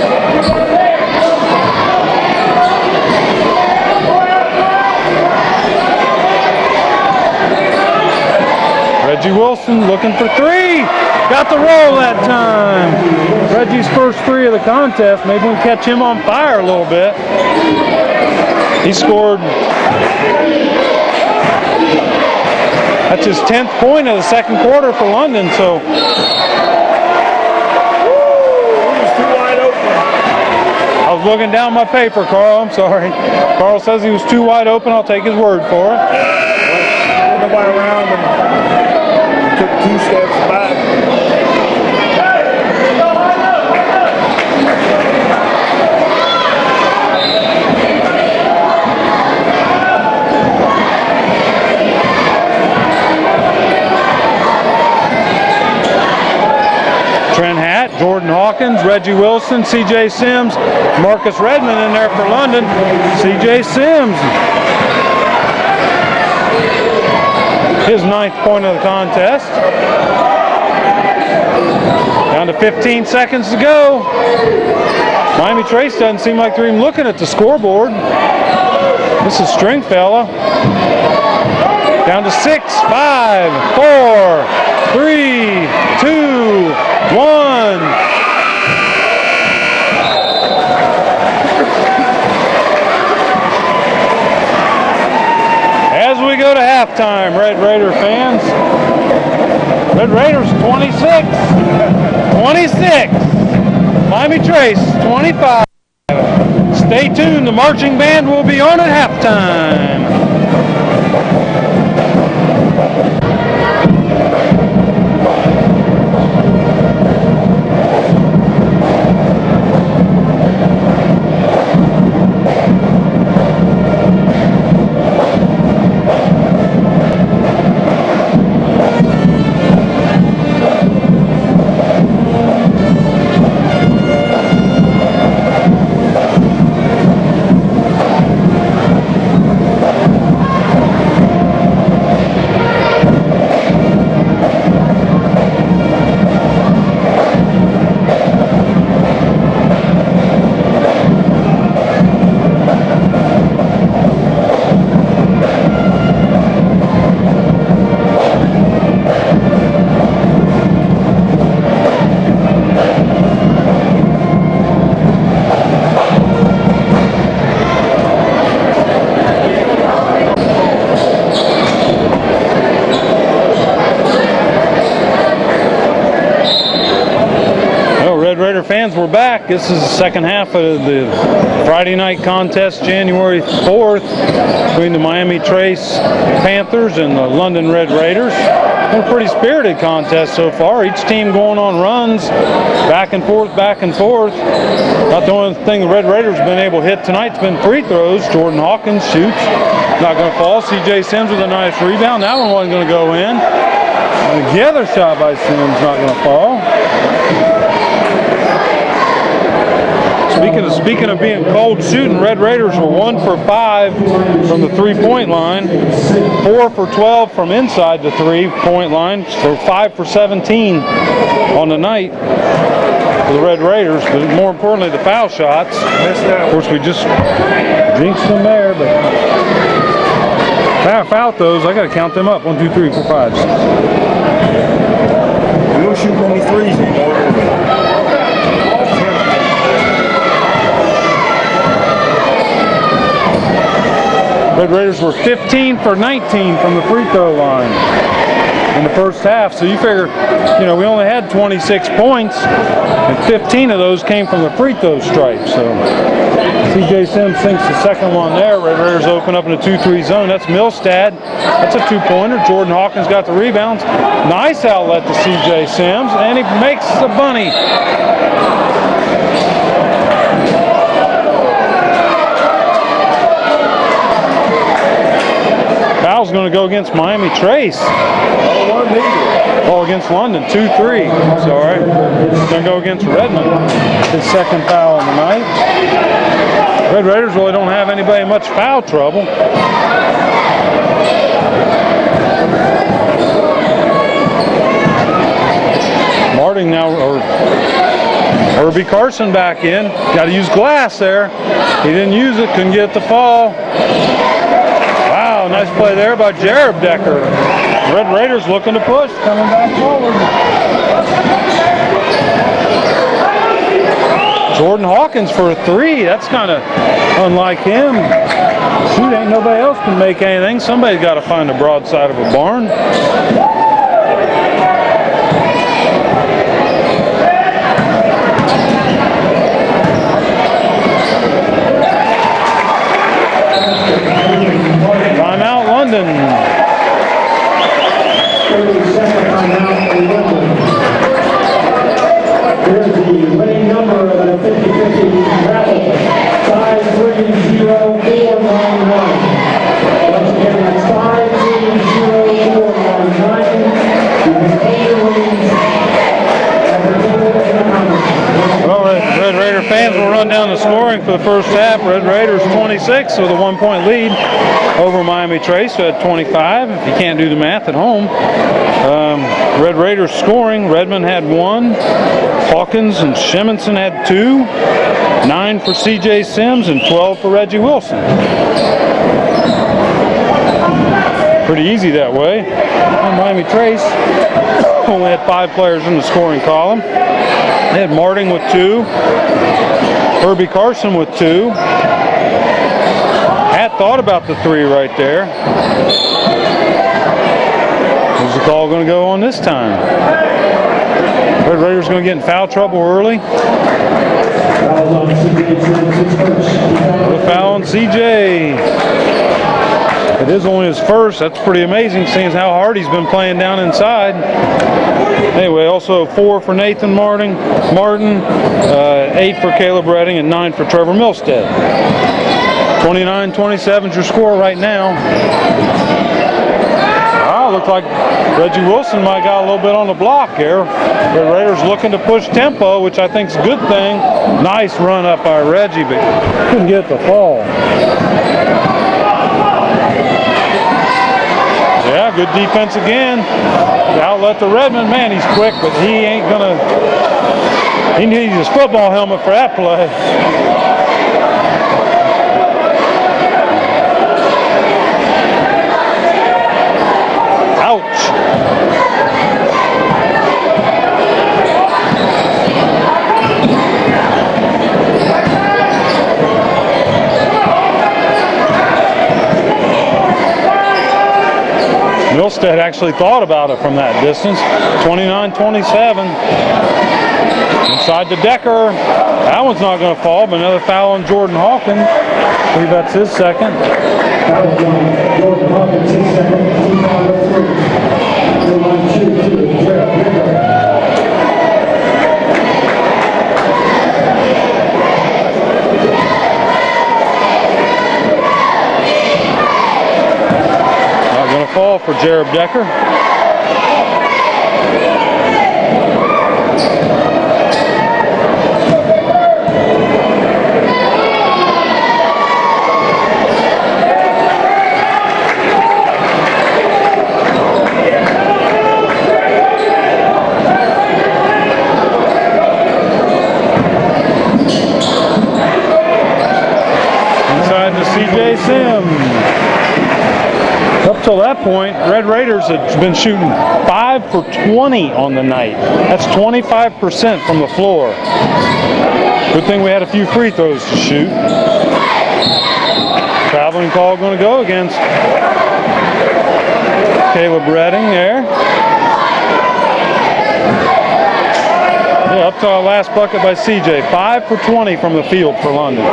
Reggie Wilson looking for three. Got the roll that time. Reggie's first three of the contest. Maybe we can catch him on fire a little bit. He scored. That's his 10th point of the second quarter for London. So. He was too wide open. I was looking down my paper, Carl. I'm sorry. Carl says he was too wide open. I'll take his word for it. Nobody around him. Took 2 steps back. Trent Hatt, Jordan Hawkins, Reggie Wilson, C.J. Sims, Marcus Redmond in there for London. C.J. Sims. His 9th point of the contest. Down to 15 seconds to go. Miami Trace doesn't seem like they're even looking at the scoreboard. This is Stringfellow. Down to 6, 5, 4, 3, 2, 1. As we go to halftime, Red Raider fans. Red Raiders 26. 26. Miami Trace 25. Stay tuned. The marching band will be on at halftime. back. This is the second half of the Friday night contest, January 4th, between the Miami Trace Panthers and the London Red Raiders. Been a pretty spirited contest so far. Each team going on runs, back and forth, back and forth. Not the only thing the Red Raiders have been able to hit tonight's been free throws. Jordan Hawkins shoots, not going to fall. C.J. Sims with a nice rebound. That one wasn't going to go in. The other shot by Sims not going to fall. Speaking of being cold shooting, Red Raiders were 1 for 5 from the three-point line, 4 for 12 from inside the three-point line, so 5 for 17 on the night for the Red Raiders. But more importantly, the foul shots. Of course, we just jinxed them there, but I fouled those. I got to count them up. 1, 2, 3, 4, 5. We'll shoot on the threes anymore. Red Raiders were 15 for 19 from the free throw line in the first half. So you figure, we only had 26 points, and 15 of those came from the free throw stripe. So C.J. Sims sinks the second one there. Red Raiders open up in a 2-3 zone. That's Milstead. That's a two-pointer. Jordan Hawkins got the rebounds. Nice outlet to C.J. Sims, and he makes the bunny. Foul's going to go against Miami Trace. Oh, against London, 2-3. Sorry. It's going to go against Redmond. His second foul of the night. Red Raiders really don't have anybody in much foul trouble. Marting now, or Herbie Carson back in. Got to use glass there. He didn't use it, couldn't get it to fall. Wow, nice play there by Jared Decker. Red Raiders looking to push, coming back forward. Jordan Hawkins for a three. That's kind of unlike him. Shoot, ain't nobody else can make anything. Somebody's got to find the broadside of a barn. Timeout, London. 30-second timeout for London. Here's the winning number of the 50-50 raffle. 530-411. Once again, that's 530-411. You can pay your winnings at the table in the conference. Well, Red Raider fans will run down the scoring for the first half. Red Raiders 26 with a 1-point lead over Miami Trace, who had 25. If you can't do the math at home. Red Raiders scoring. Redmond had 1. Hawkins and Sheminson had 2. 9 for C.J. Sims and 12 for Reggie Wilson. Pretty easy that way. And Miami Trace only had 5 players in the scoring column. They had Marting with 2. Herbie Carson with 2. Had thought about the 3 right there. Who's the call going to go on this time? Red Raiders going to get in foul trouble early. The foul on CJ. It is only his first. That's pretty amazing, seeing how hard he's been playing down inside. Anyway, also 4 for Nathan Martin, 8 for Caleb Redding, and 9 for Trevor Milstead. 29-27 is your score right now. Looks like Reggie Wilson might got a little bit on the block here. The Raiders looking to push tempo, which I think is a good thing. Nice run up by Reggie, but couldn't get the fall. Yeah, good defense again. The outlet to Redmond. Man, he's quick, but he ain't gonna. He needs his football helmet for that play. Milstead actually thought about it from that distance. 29-27. Inside to Decker. That one's not going to fall, but another foul on Jordan Hawkins. I believe that's his second. That was on Jordan Hawkins, his second, team foul number 3. Field line shoot 2, Jared Decker. Not going to fall for Jared Decker. CJ Sims. Up till that point, Red Raiders had been shooting 5 for 20 on the night. That's 25% from the floor. Good thing we had a few free throws to shoot. Traveling call going to go against Caleb Redding there. Yeah, up to our last bucket by CJ. 5 for 20 from the field for London.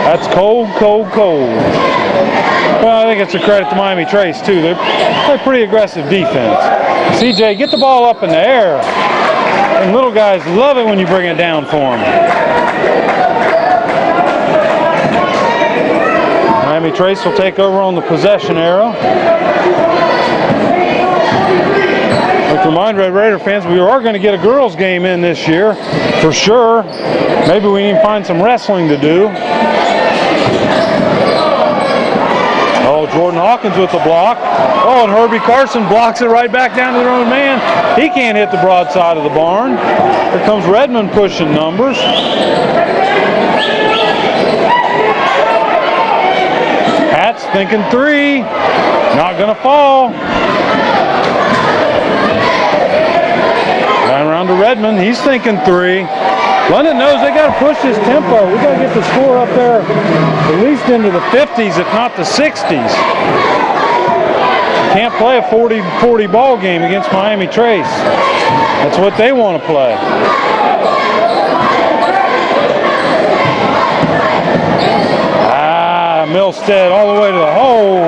That's cold, cold, cold. Well, I think it's a credit to Miami Trace, too. They play pretty aggressive defense. CJ, get the ball up in the air. And little guys love it when you bring it down for them. Miami Trace will take over on the possession arrow. I'd like to remind Red Raider fans, we are going to get a girls game in this year, for sure. Maybe we need to find some wrestling to do. Oh, Jordan Hawkins with the block. Oh, and Herbie Carson blocks it right back down to their own man. He can't hit the broadside of the barn. Here comes Redmond pushing numbers. Pat's thinking 3. Not going to fall. Down around to Redmond. He's thinking 3. London knows they got to push this tempo. We got to get the score up there at least into the 50s, if not the 60s. Can't play a 40-40 ball game against Miami Trace. That's what they want to play. Milstead all the way to the hole.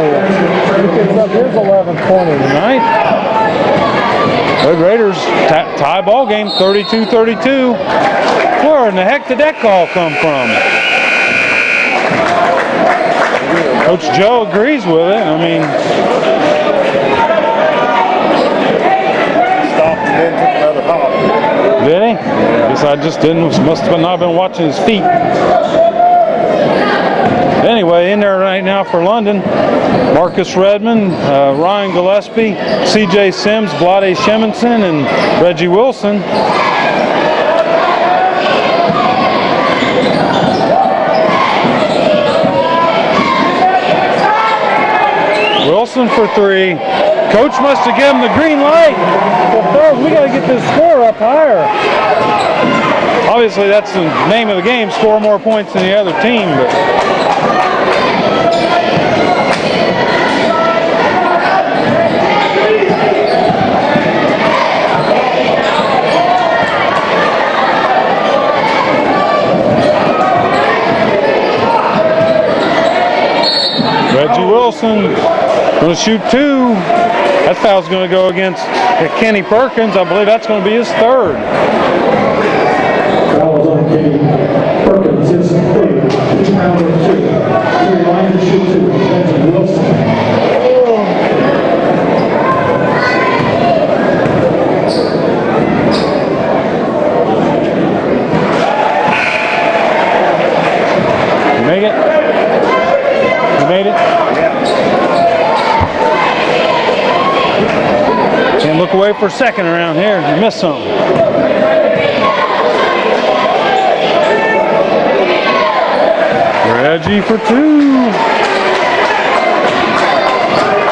He picks up his 11th point of the night. Red Raiders tie ball game, 32-32. Where in the heck did that call come from? Coach Joe agrees with it. I mean, stopped and then took another hop. Did he? Guess I just didn't. Must have not been watching his feet. Anyway, in there right now for London, Marcus Redmond, Ryan Gillespie, CJ Sims, Vlade Sheminson, and Reggie Wilson. Wilson for 3. Coach must have given him the green light. So, fellas, we got to get this score up higher. Obviously, that's the name of the game, score more points than the other team. But Reggie Wilson going to shoot 2. That foul's going to go against Kenny Perkins. I believe that's going to be his 3rd. Foul was on Kenny Perkins, his 3rd. Team foul number 2. Three line to shoot 2. Reggie Wilson. Make it? You made it? Can't look away for a second around here. You missed something. Reggie for 2.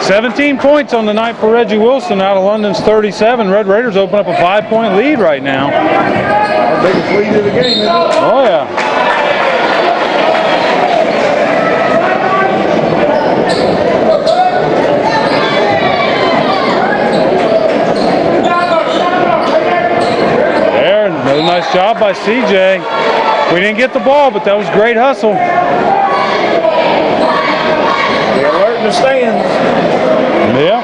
17 points on the night for Reggie Wilson out of London's 37. Red Raiders open up a 5-point lead right now. Biggest lead of the game, isn't it? Oh, yeah. There, another nice job by CJ. We didn't get the ball, but that was great hustle. They're alert in the stands. Yeah.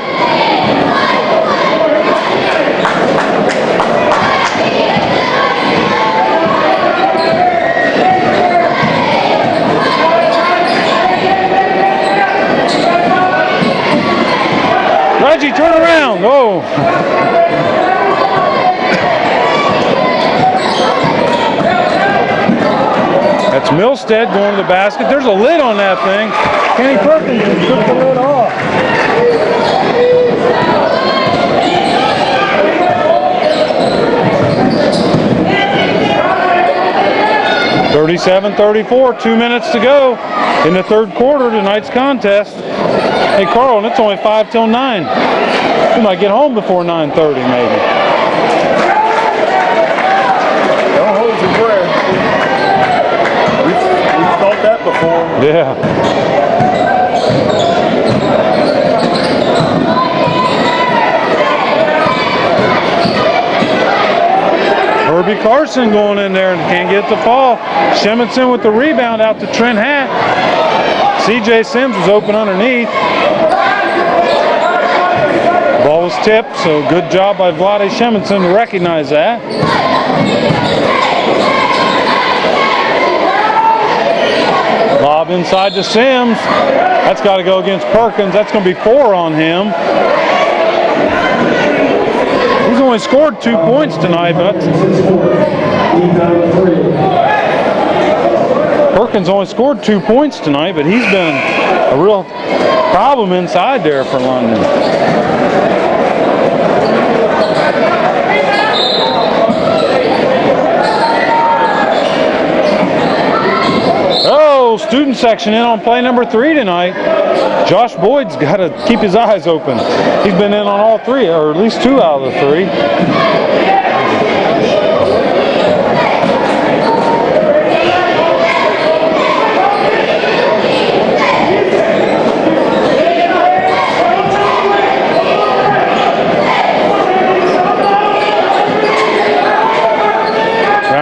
Reggie, turn around. Oh. That's Milstead going to the basket. There's a lid on that thing. Kenny Perkins just took the lid off. (37-34), 2 minutes to go in the third quarter of tonight's contest. Hey, Carl, and it's only 5 till 9. We might get home before 9:30, maybe. Don't hold your breath. We've thought that before. Yeah. Herbie Carson going in there and can't get the fall. Sheminson with the rebound out to Trent Hatt. CJ Sims was open underneath. Ball was tipped, so good job by Vlade Sheminson to recognize that. Lob inside to Sims. That's got to go against Perkins. That's going to be 4 on him. He's only scored 2 points tonight, but Perkins only scored 2 points tonight, but he's been a real problem inside there for London. Oh, student section in on play number 3 tonight. Josh Boyd's got to keep his eyes open. He's been in on all 3, or at least 2 out of the 3.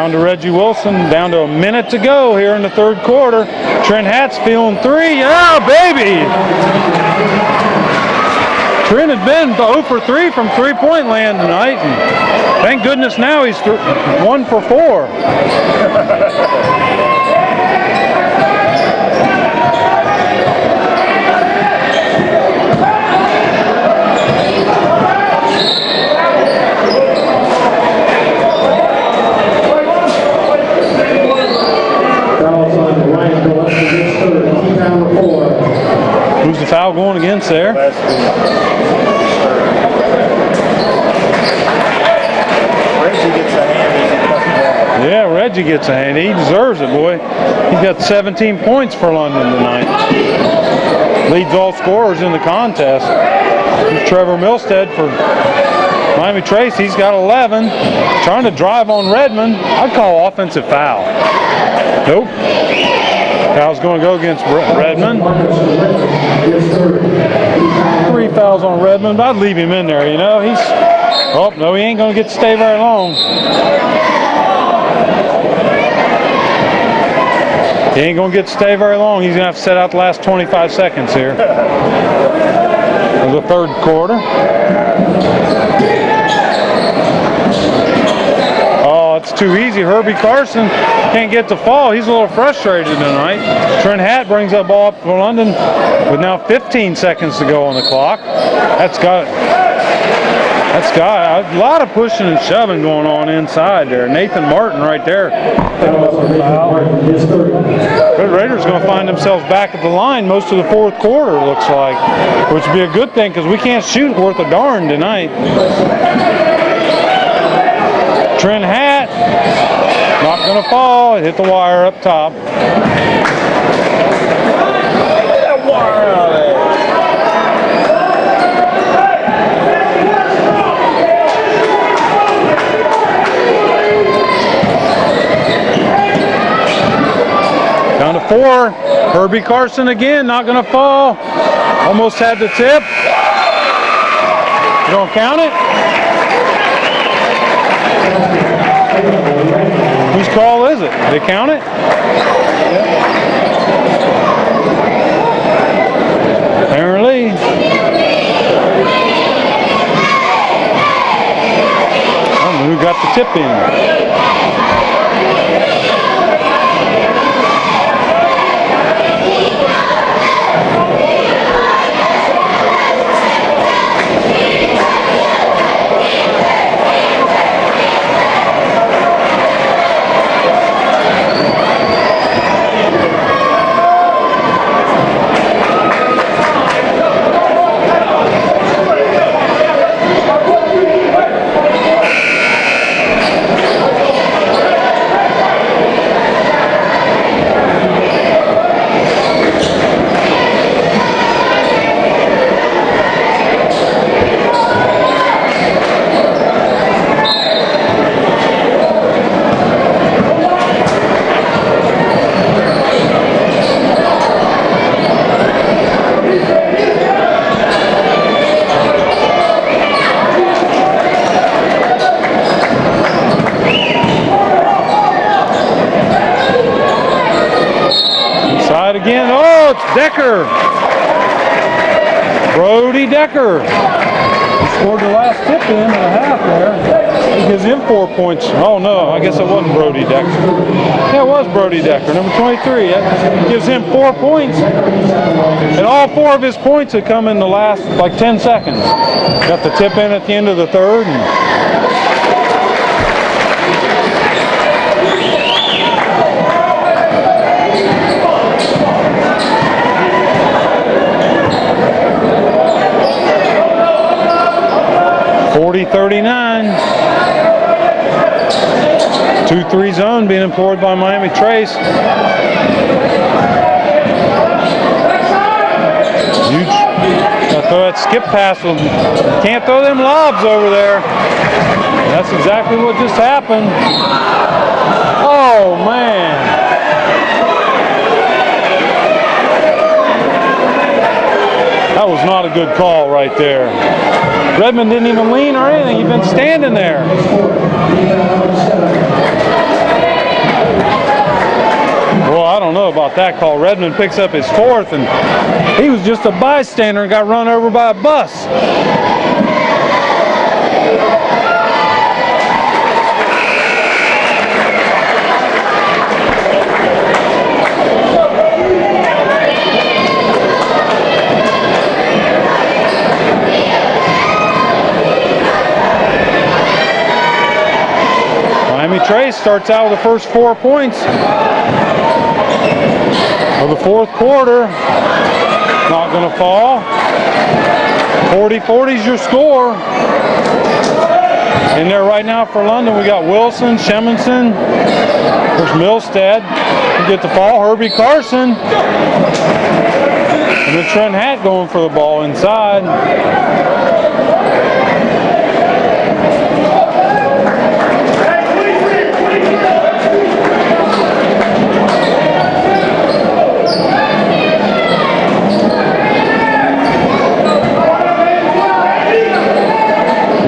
To Reggie Wilson, down to a minute to go here in the third quarter. Trent Hatt's feeling 3. Oh, baby! Trent had been 0 for 3 from three-point land tonight, and thank goodness now he's 1 for 4. Who's the foul going against there? Reggie gets a hand. Yeah, Reggie gets a hand. He deserves it, boy. He's got 17 points for London tonight. Leads all scorers in the contest. Trevor Milstead for Miami Trace. He's got 11. Trying to drive on Redmond. I'd call offensive foul. Nope. Foul's going to go against Redmond. 3 fouls on Redmond, but I'd leave him in there, you know. Oh, no, he ain't going to get to stay very long. He ain't going to get to stay very long. He's going to have to set out the last 25 seconds here. Of the third quarter. It's too easy. Herbie Carson can't get the fall. He's a little frustrated tonight. Trent Hatt brings that ball up for London with now 15 seconds to go on the clock. That's got a lot of pushing and shoving going on inside there. Nathan Martin right there. The Raiders going to find themselves back at the line most of the fourth quarter, looks like, which would be a good thing because we can't shoot worth a darn tonight. Trent Hatt, not going to fall. It hit the wire up top. That wire out there. Down to 4. Herbie Carson again, not going to fall. Almost had the tip. You don't count it? Whose call is it? Did they count it? Apparently. I don't know who got the tip in. Again. Oh, it's Decker. Brody Decker. He scored the last tip in and a half there. He gives him 4 points. Oh no, I guess it wasn't Brody Decker. Yeah, it was Brody Decker, number 23. That gives him 4 points. And all 4 of his points had come in the last like 10 seconds. Got the tip in at the end of the third. And 40-39. 2-3 zone being employed by Miami Trace. Huge. Gotta throw that skip pass. Can't throw them lobs over there. That's exactly what just happened. Oh man. That was not a good call right there. Redmond didn't even lean or anything. He'd been standing there. Well, I don't know about that call. Redmond picks up his 4th, and he was just a bystander and got run over by a bus. Miami Trace starts out with the first 4 points of the 4th quarter. Not going to fall. 40-40 is your score. In there right now for London, we got Wilson, Sheminson. There's Milstead. You get the fall. Herbie Carson. And then Trent Hatt going for the ball inside.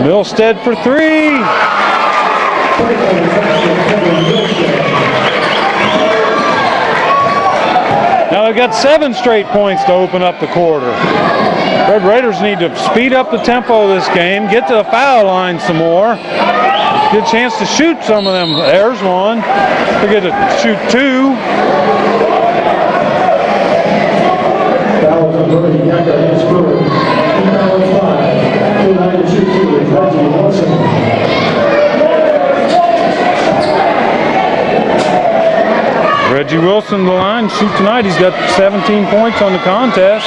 Milstead for 3. Now they've got 7 straight points to open up the quarter. Red Raiders need to speed up the tempo of this game, get to the foul line some more, get a chance to shoot some of them. There's one. Forget to shoot 2. Reggie Wilson, the line, shoot tonight. He's got 17 points on the contest.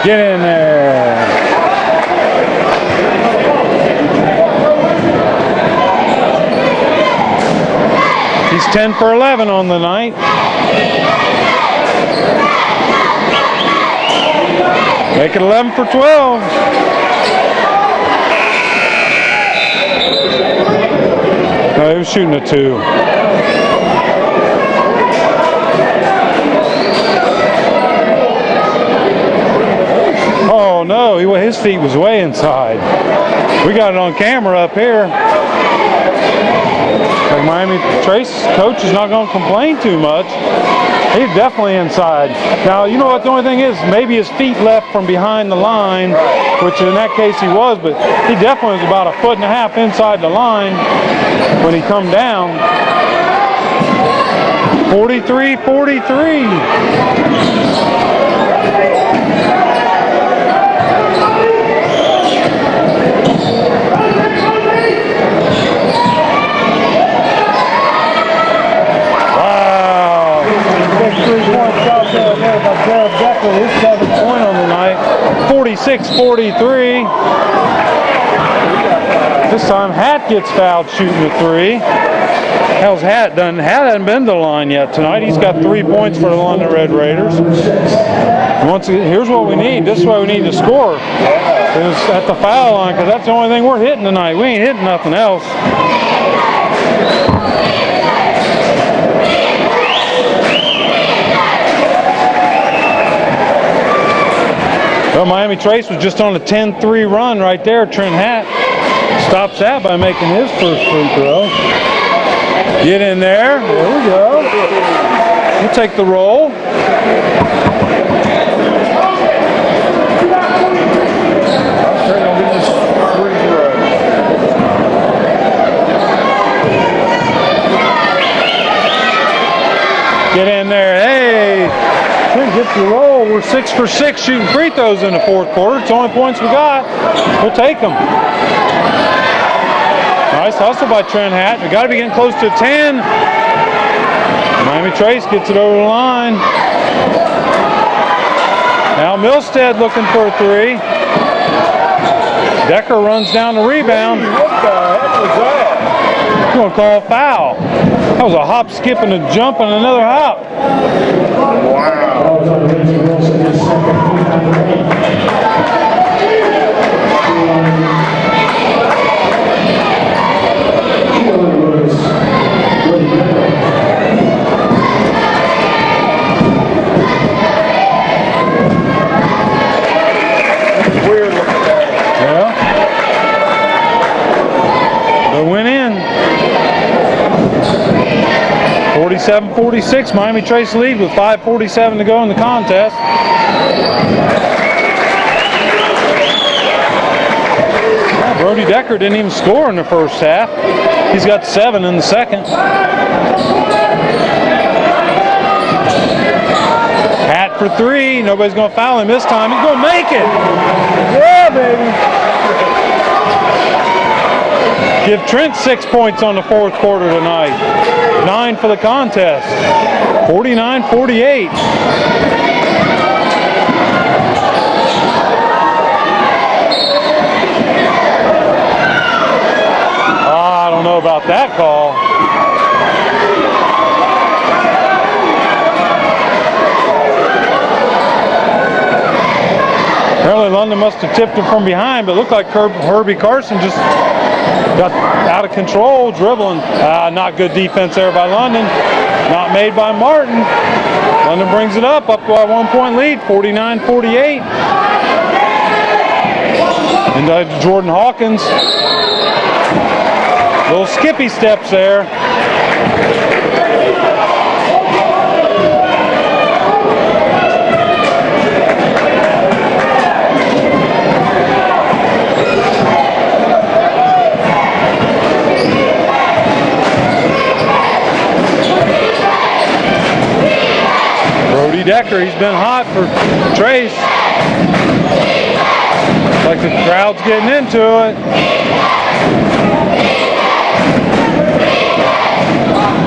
Get in there. He's 10 for 11 on the night. Make it 11 for 12. No, he was shooting a 2. Oh no, his feet was way inside. We got it on camera up here. Like Miami Trace coach is not going to complain too much. He's definitely inside. Now, you know what the only thing is? Maybe his feet left from behind the line, which in that case he was, but he definitely was about 1.5 feet inside the line when he come down. 43-43. His 7th point on the night. 46-43. This time Hatt gets fouled shooting a 3. How's Hatt done? Hatt hasn't been to the line yet tonight. He's got 3 points for the London Red Raiders. Here's what we need. This is why we need to score. It's at the foul line, because that's the only thing we're hitting tonight. We ain't hitting nothing else. Well, Miami Trace was just on a 10-3 run right there. Trent Hatt stops that by making his first free throw. Get in there. There we go. We'll take the roll. Get in there. Hey, Trent gets the roll. We're 6 for 6 shooting free throws in the 4th quarter. It's the only points we got. We'll take them. Nice hustle by Trent Hatt. We got to be getting close to 10. Miami Trace gets it over the line. Now Milstead looking for a 3. Decker runs down the rebound. What the heck was that? We're going to call a foul. That was a hop, skip, and a jump, and another hop. Wow. Weird looking at. Yeah. They went in. 47-46, Miami Trace lead with 5:47 to go in the contest. Well, Brody Decker didn't even score in the first half. He's got 7 in the second. Hatt for 3. Nobody's going to foul him this time. He's going to make it. Yeah, baby. Give Trent 6 points on the 4th quarter tonight. 9 for the contest. 49-48. I don't know about that call. Apparently London must have tipped him from behind, but it looked like Herbie Carson just got out of control, dribbling. Not good defense there by London. Not made by Martin. London brings it up by 1 point lead, 49-48. And Jordan Hawkins. Little skippy steps there. Decker, he's been hot for Trace. Like the crowd's getting into it.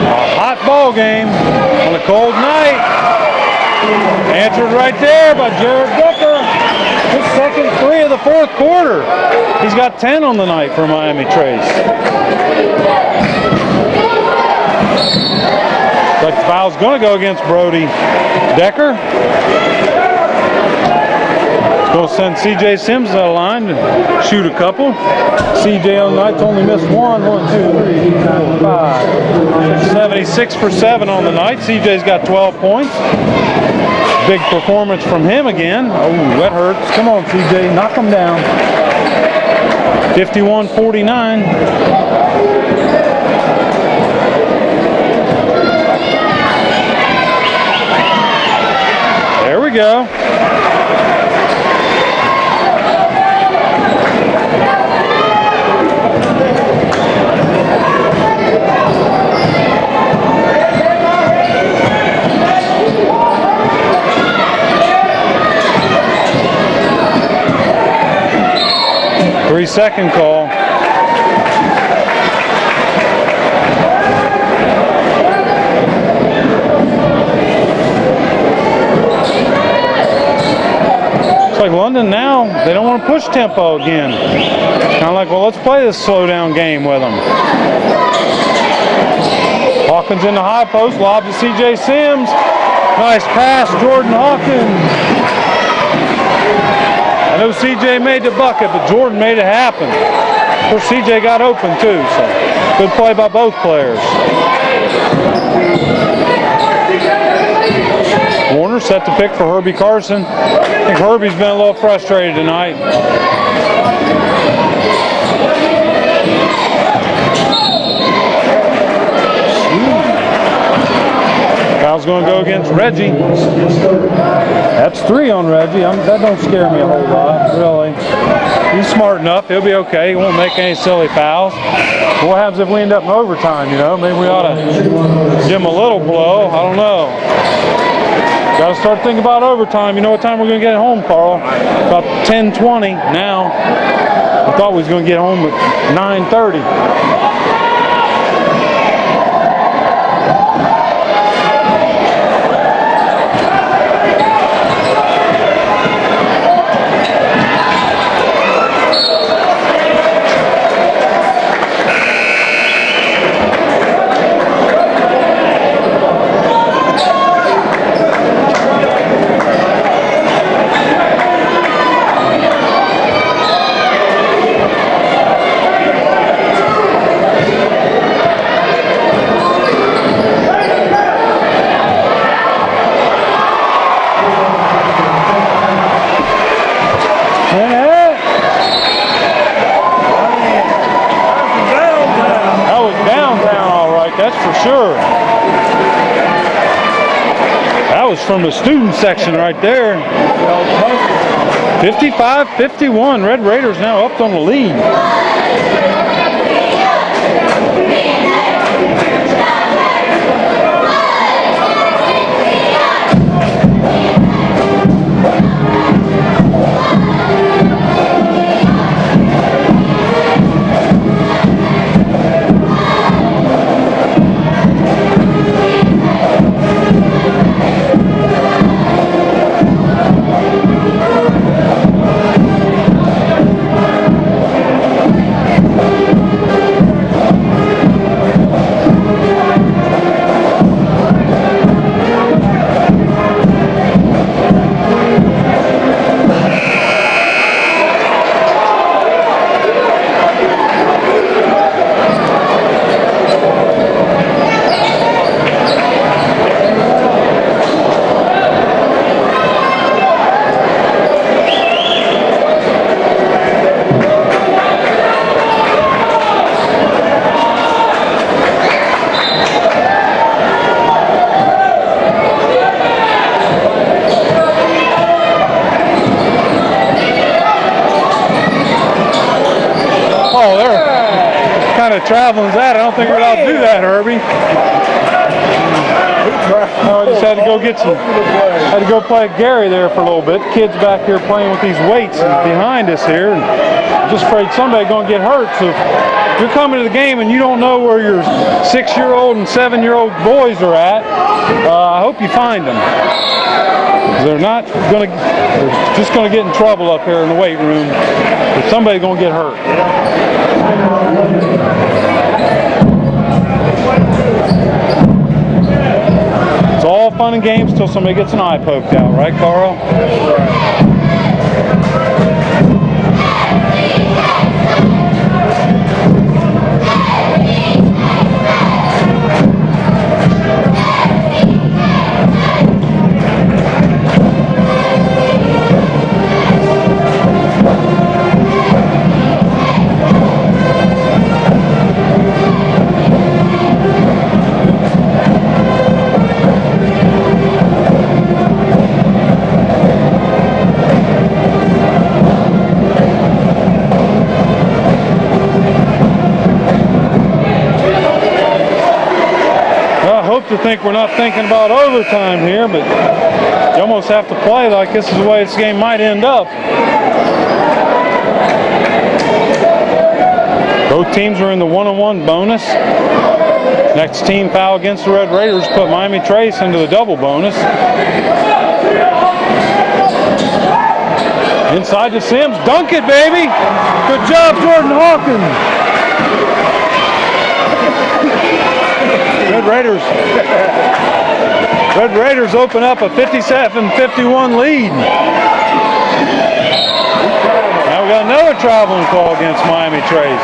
A hot ball game on a cold night. Answered right there by Jared Decker. His second 3 of the 4th quarter. He's got 10 on the night for Miami Trace. Like the foul's going to go against Brody Decker. It's going to send C.J. Sims to the line to shoot a couple. C.J. on the night's only missed 1, 2, 3, 4, 5. 76 for 7 on the night. C.J.'s got 12 points. Big performance from him again. Oh, that hurts. Come on, C.J. Knock him down. 51-49. we go. Three-second call. Looks like London now, they don't want to push tempo again. Kind of like, well, let's play this slow down game with them. Hawkins in the high post, lob to CJ Sims. Nice pass, Jordan Hawkins. I know CJ made the bucket, but Jordan made it happen. Of course, CJ got open too, so good play by both players. Warner set to pick for Herbie Carson. I think Herbie's been a little frustrated tonight. Foul's going to go against Reggie. That's 3 on Reggie. That don't scare me a whole lot, really. He's smart enough. He'll be okay. He won't make any silly fouls. What happens if we end up in overtime, you know? Maybe we ought to give him a little blow. I don't know. Got to start thinking about overtime. You know what time we're going to get home, Carl? About 10:20 now. I thought we was going to get home at 9:30. Sure. That was from the student section right there. 55-51. Red Raiders now up on the lead. Oh, they're kind of traveling that. I don't think we're allowed to do that, Herbie. I just had to go get some. Had to go play with Gary there for a little bit. Kids back here playing with these weights behind us here, and I'm just afraid somebody's going to get hurt. So if you're coming to the game and you don't know where your 6-year-old and 7-year-old boys are at, I hope you find them. They're not going to. They're just going to get in trouble up here in the weight room. If somebody's going to get hurt. It's all fun and games till somebody gets an eye poked out, right, Carl? think we're not thinking about overtime here, but you almost have to play like this is the way this game might end up. Both teams are in the 1-on-1 bonus. Next team foul against the Red Raiders put Miami Trace into the double bonus. Inside to Sims, dunk it, baby! Good job, Jordan Hawkins. Red Raiders open up a 57-51 lead. Now we got another traveling call against Miami Trace.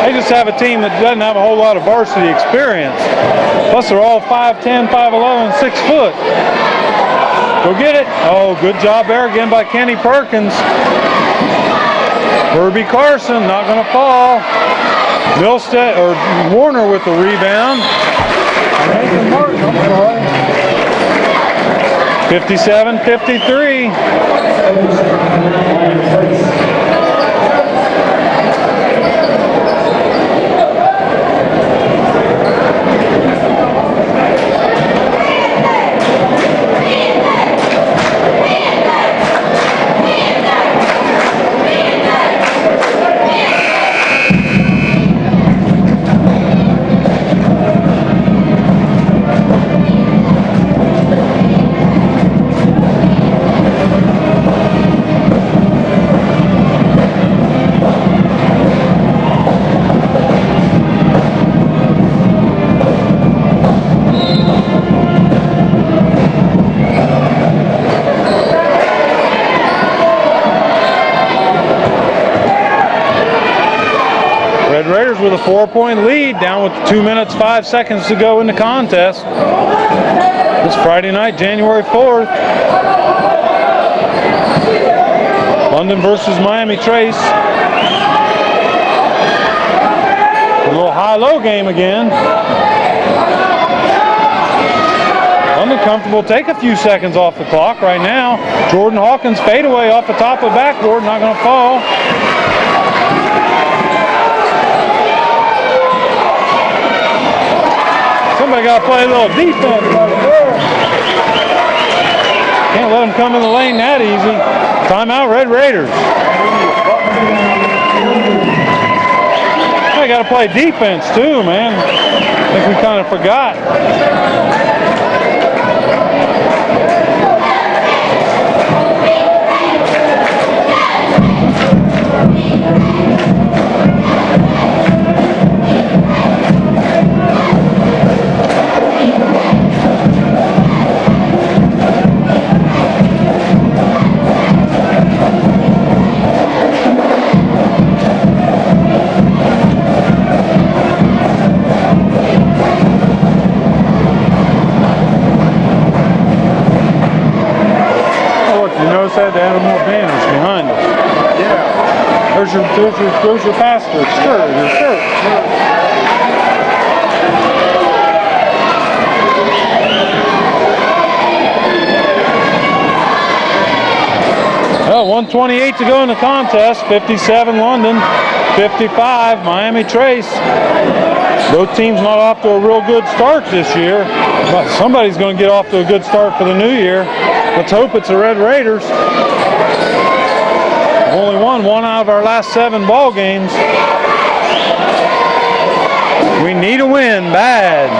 They just have a team that doesn't have a whole lot of varsity experience. Plus they're all 5'10", 5'11", 6 foot. Go get it. Oh, good job there again by Kenny Perkins. Herbie Carson not going to fall. Milstead or Warner with the rebound. 57-53. With a 4-point lead, down with 2 minutes 5 seconds to go in the contest. This Friday night, January 4th. London versus Miami Trace. A little high-low game again. London comfortable, take a few seconds off the clock right now. Jordan Hawkins fadeaway off the top of the backboard, not going to fall. Somebody got to play a little defense right there. Can't let them come in the lane that easy. Timeout, Red Raiders. They got to play defense too, man. I think we kind of forgot. Had to add more banners behind us. Yeah. There's your pastor. Your shirt. Well, 1:28 to go in the contest. 57 London, 55 Miami Trace. Both teams not off to a real good start this year, but somebody's going to get off to a good start for the new year. Let's hope it's the Red Raiders. Only won 1 out of our last 7 ball games. We need a win bad.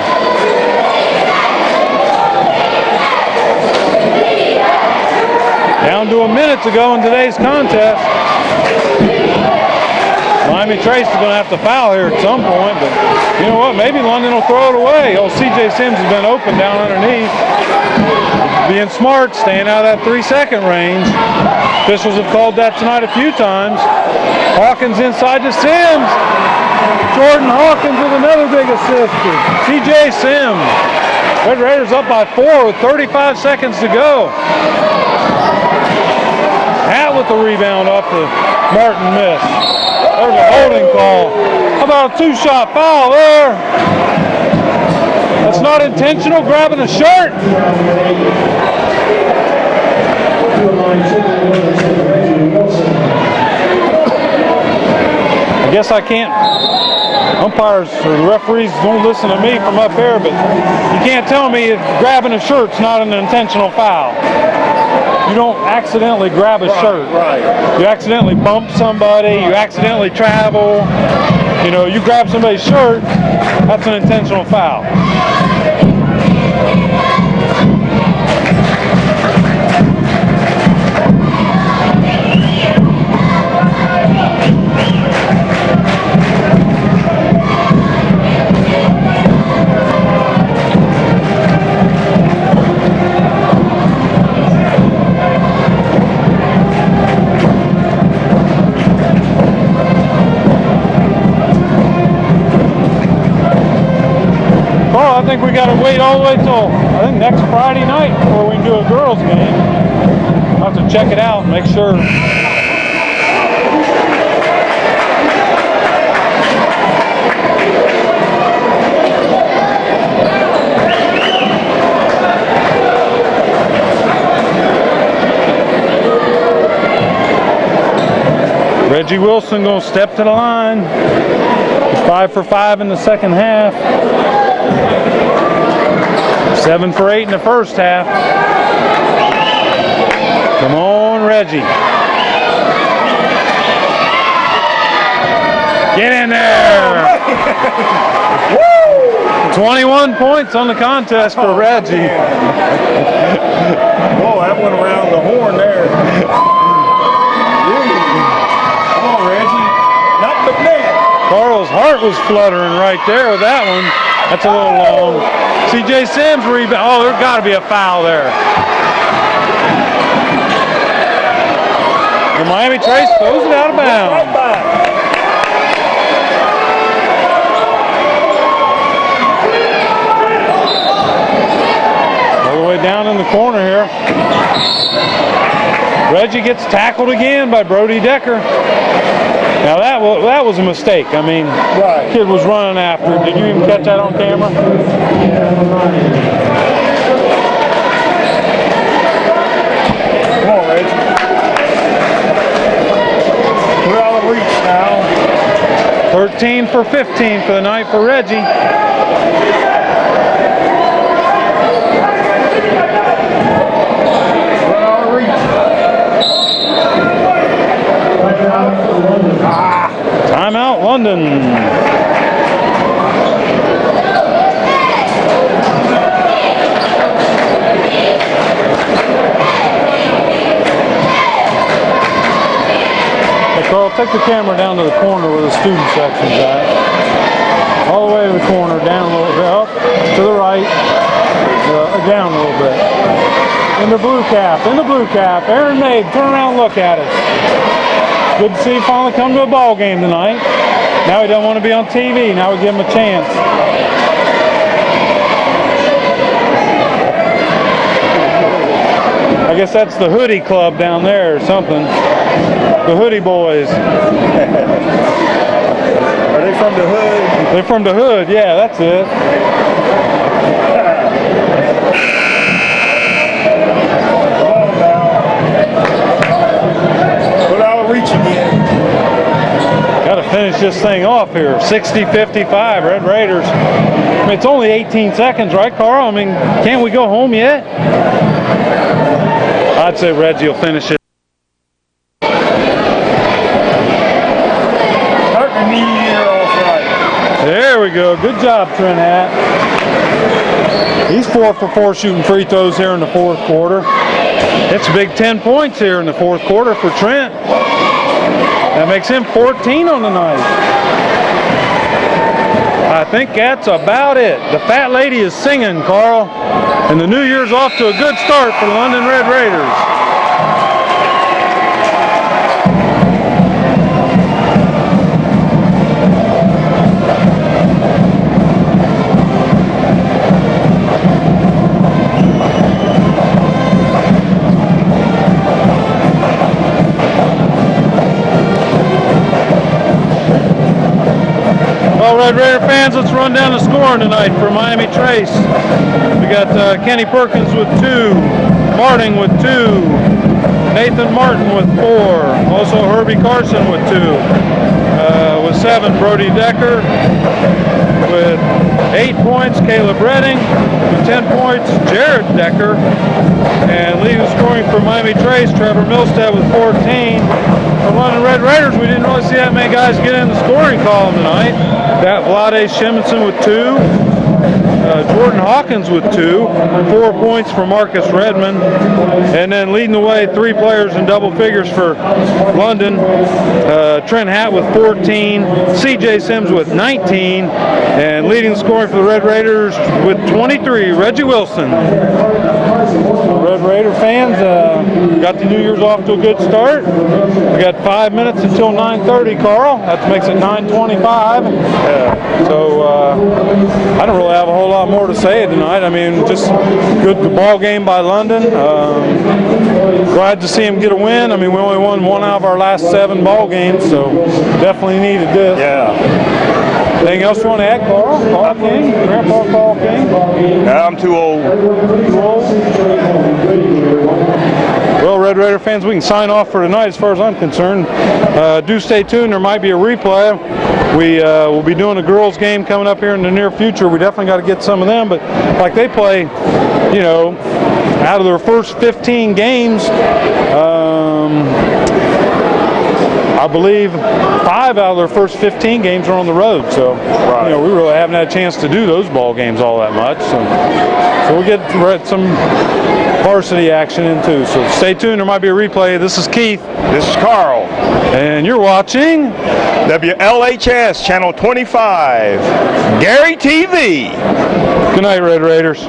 Down to a minute to go in today's contest. Miami Trace is going to have to foul here at some point, but you know what? Maybe London will throw it away. Oh, CJ Sims has been open down underneath. Being smart, staying out of that 3-second range. Officials have called that tonight a few times. Hawkins inside to Sims. Jordan Hawkins with another big assist. CJ Sims. Red Raiders up by 4 with 35 seconds to go. Hat with the rebound off the Martin miss. There's a holding call. How about a 2-shot foul there? That's not intentional, grabbing the shirt. I guess I can't, umpires or the referees don't listen to me from up here, but you can't tell me if grabbing a shirt's not an intentional foul. You don't accidentally grab a shirt. Right. You accidentally bump somebody, you accidentally travel, you know, you grab somebody's shirt, that's an intentional foul. I think we got to wait all the way till I think next Friday night before we can do a girls game. I'll have to check it out and make sure. Reggie Wilson gonna step to the line. He's 5 for 5 in the second half. 7 for 8 in the first half. Come on, Reggie. Get in there. 21 points on the contest for Reggie. Whoa, that went around the horn there. Come on, Reggie. Not the net. Carl's heart was fluttering right there with that one. That's a little long. C.J. Sims rebound. Oh, there's got to be a foul there. The Miami Trace throws it out of bounds. All the way down in the corner here. Reggie gets tackled again by Brody Decker. Now that was a mistake. I mean, Right. Kid was running after. Did you even catch that on camera? Come on, Reggie. We're out of reach now. 13 for 15 for the night for Reggie. We're out of reach. Timeout, London. Hey, Carl, take the camera down to the corner where the student section's at. All the way to the corner, down a little bit, up to the right, down a little bit. In the blue cap, Aaron Mabe, turn around and look at us. Good to see him finally come to a ball game tonight. Now he doesn't want to be on TV. Now we give him a chance. I guess that's the Hoodie Club down there or something. The Hoodie Boys. Are they from the hood? They're from the hood. Yeah, that's it. Reach again. Got to finish this thing off here. 60-55, Red Raiders. I mean, it's only 18 seconds, right, Carl? I mean, can't we go home yet? I'd say Reggie will finish it. There we go. Good job, Trent Hatt. He's 4 for 4 shooting free throws here in the fourth quarter. It's a big 10 points here in the fourth quarter for Trent. That makes him 14 on the night. I think that's about it. The fat lady is singing, Carl. And the new year's off to a good start for the London Red Raiders. Well, Red Raider fans, let's run down the scoring tonight for Miami Trace. We got Kenny Perkins with 2, Marting with 2, Nathan Martin with 4, also Herbie Carson with 2. with 7, Brody Decker. With 8 points, Caleb Redding. With 10 points, Jared Decker. And leading the scoring for Miami Trace, Trevor Milstead with 14. For London Red Raiders, we didn't really see that many guys get in the scoring column tonight. That Vlade Shimonson with 2. Jordan Hawkins with 2, 4 points for Marcus Redmond, and then leading the way 3 players in double figures for London, Trent Hatt with 14, CJ Sims with 19, and leading the scoring for the Red Raiders with 23, Reggie Wilson. Red Raider fans, got the New Year's off to a good start. We got 5 minutes until 9:30, Carl. That makes it 9:25. So I don't really have a whole lot more to say tonight. I mean, just good ball game by London. Glad to see him get a win. I mean, we only won 1 out of our last 7 ball games, so definitely needed this. Yeah. Anything else you want to add, Carl? Carl King? Grandpa Carl King? I'm too old. Well, Red Raider fans, we can sign off for tonight as far as I'm concerned. Do stay tuned. There might be a replay. We will be doing a girls game coming up here in the near future. We definitely got to get some of them, but like they play, you know, out of their first 15 games, I believe 5 out of their first 15 games are on the road. So, you know, we really haven't had a chance to do those ball games all that much. So we'll get some varsity action in too. So stay tuned. There might be a replay. This is Keith. This is Carl. And you're watching WLHS Channel 25, Gary TV. Good night, Red Raiders.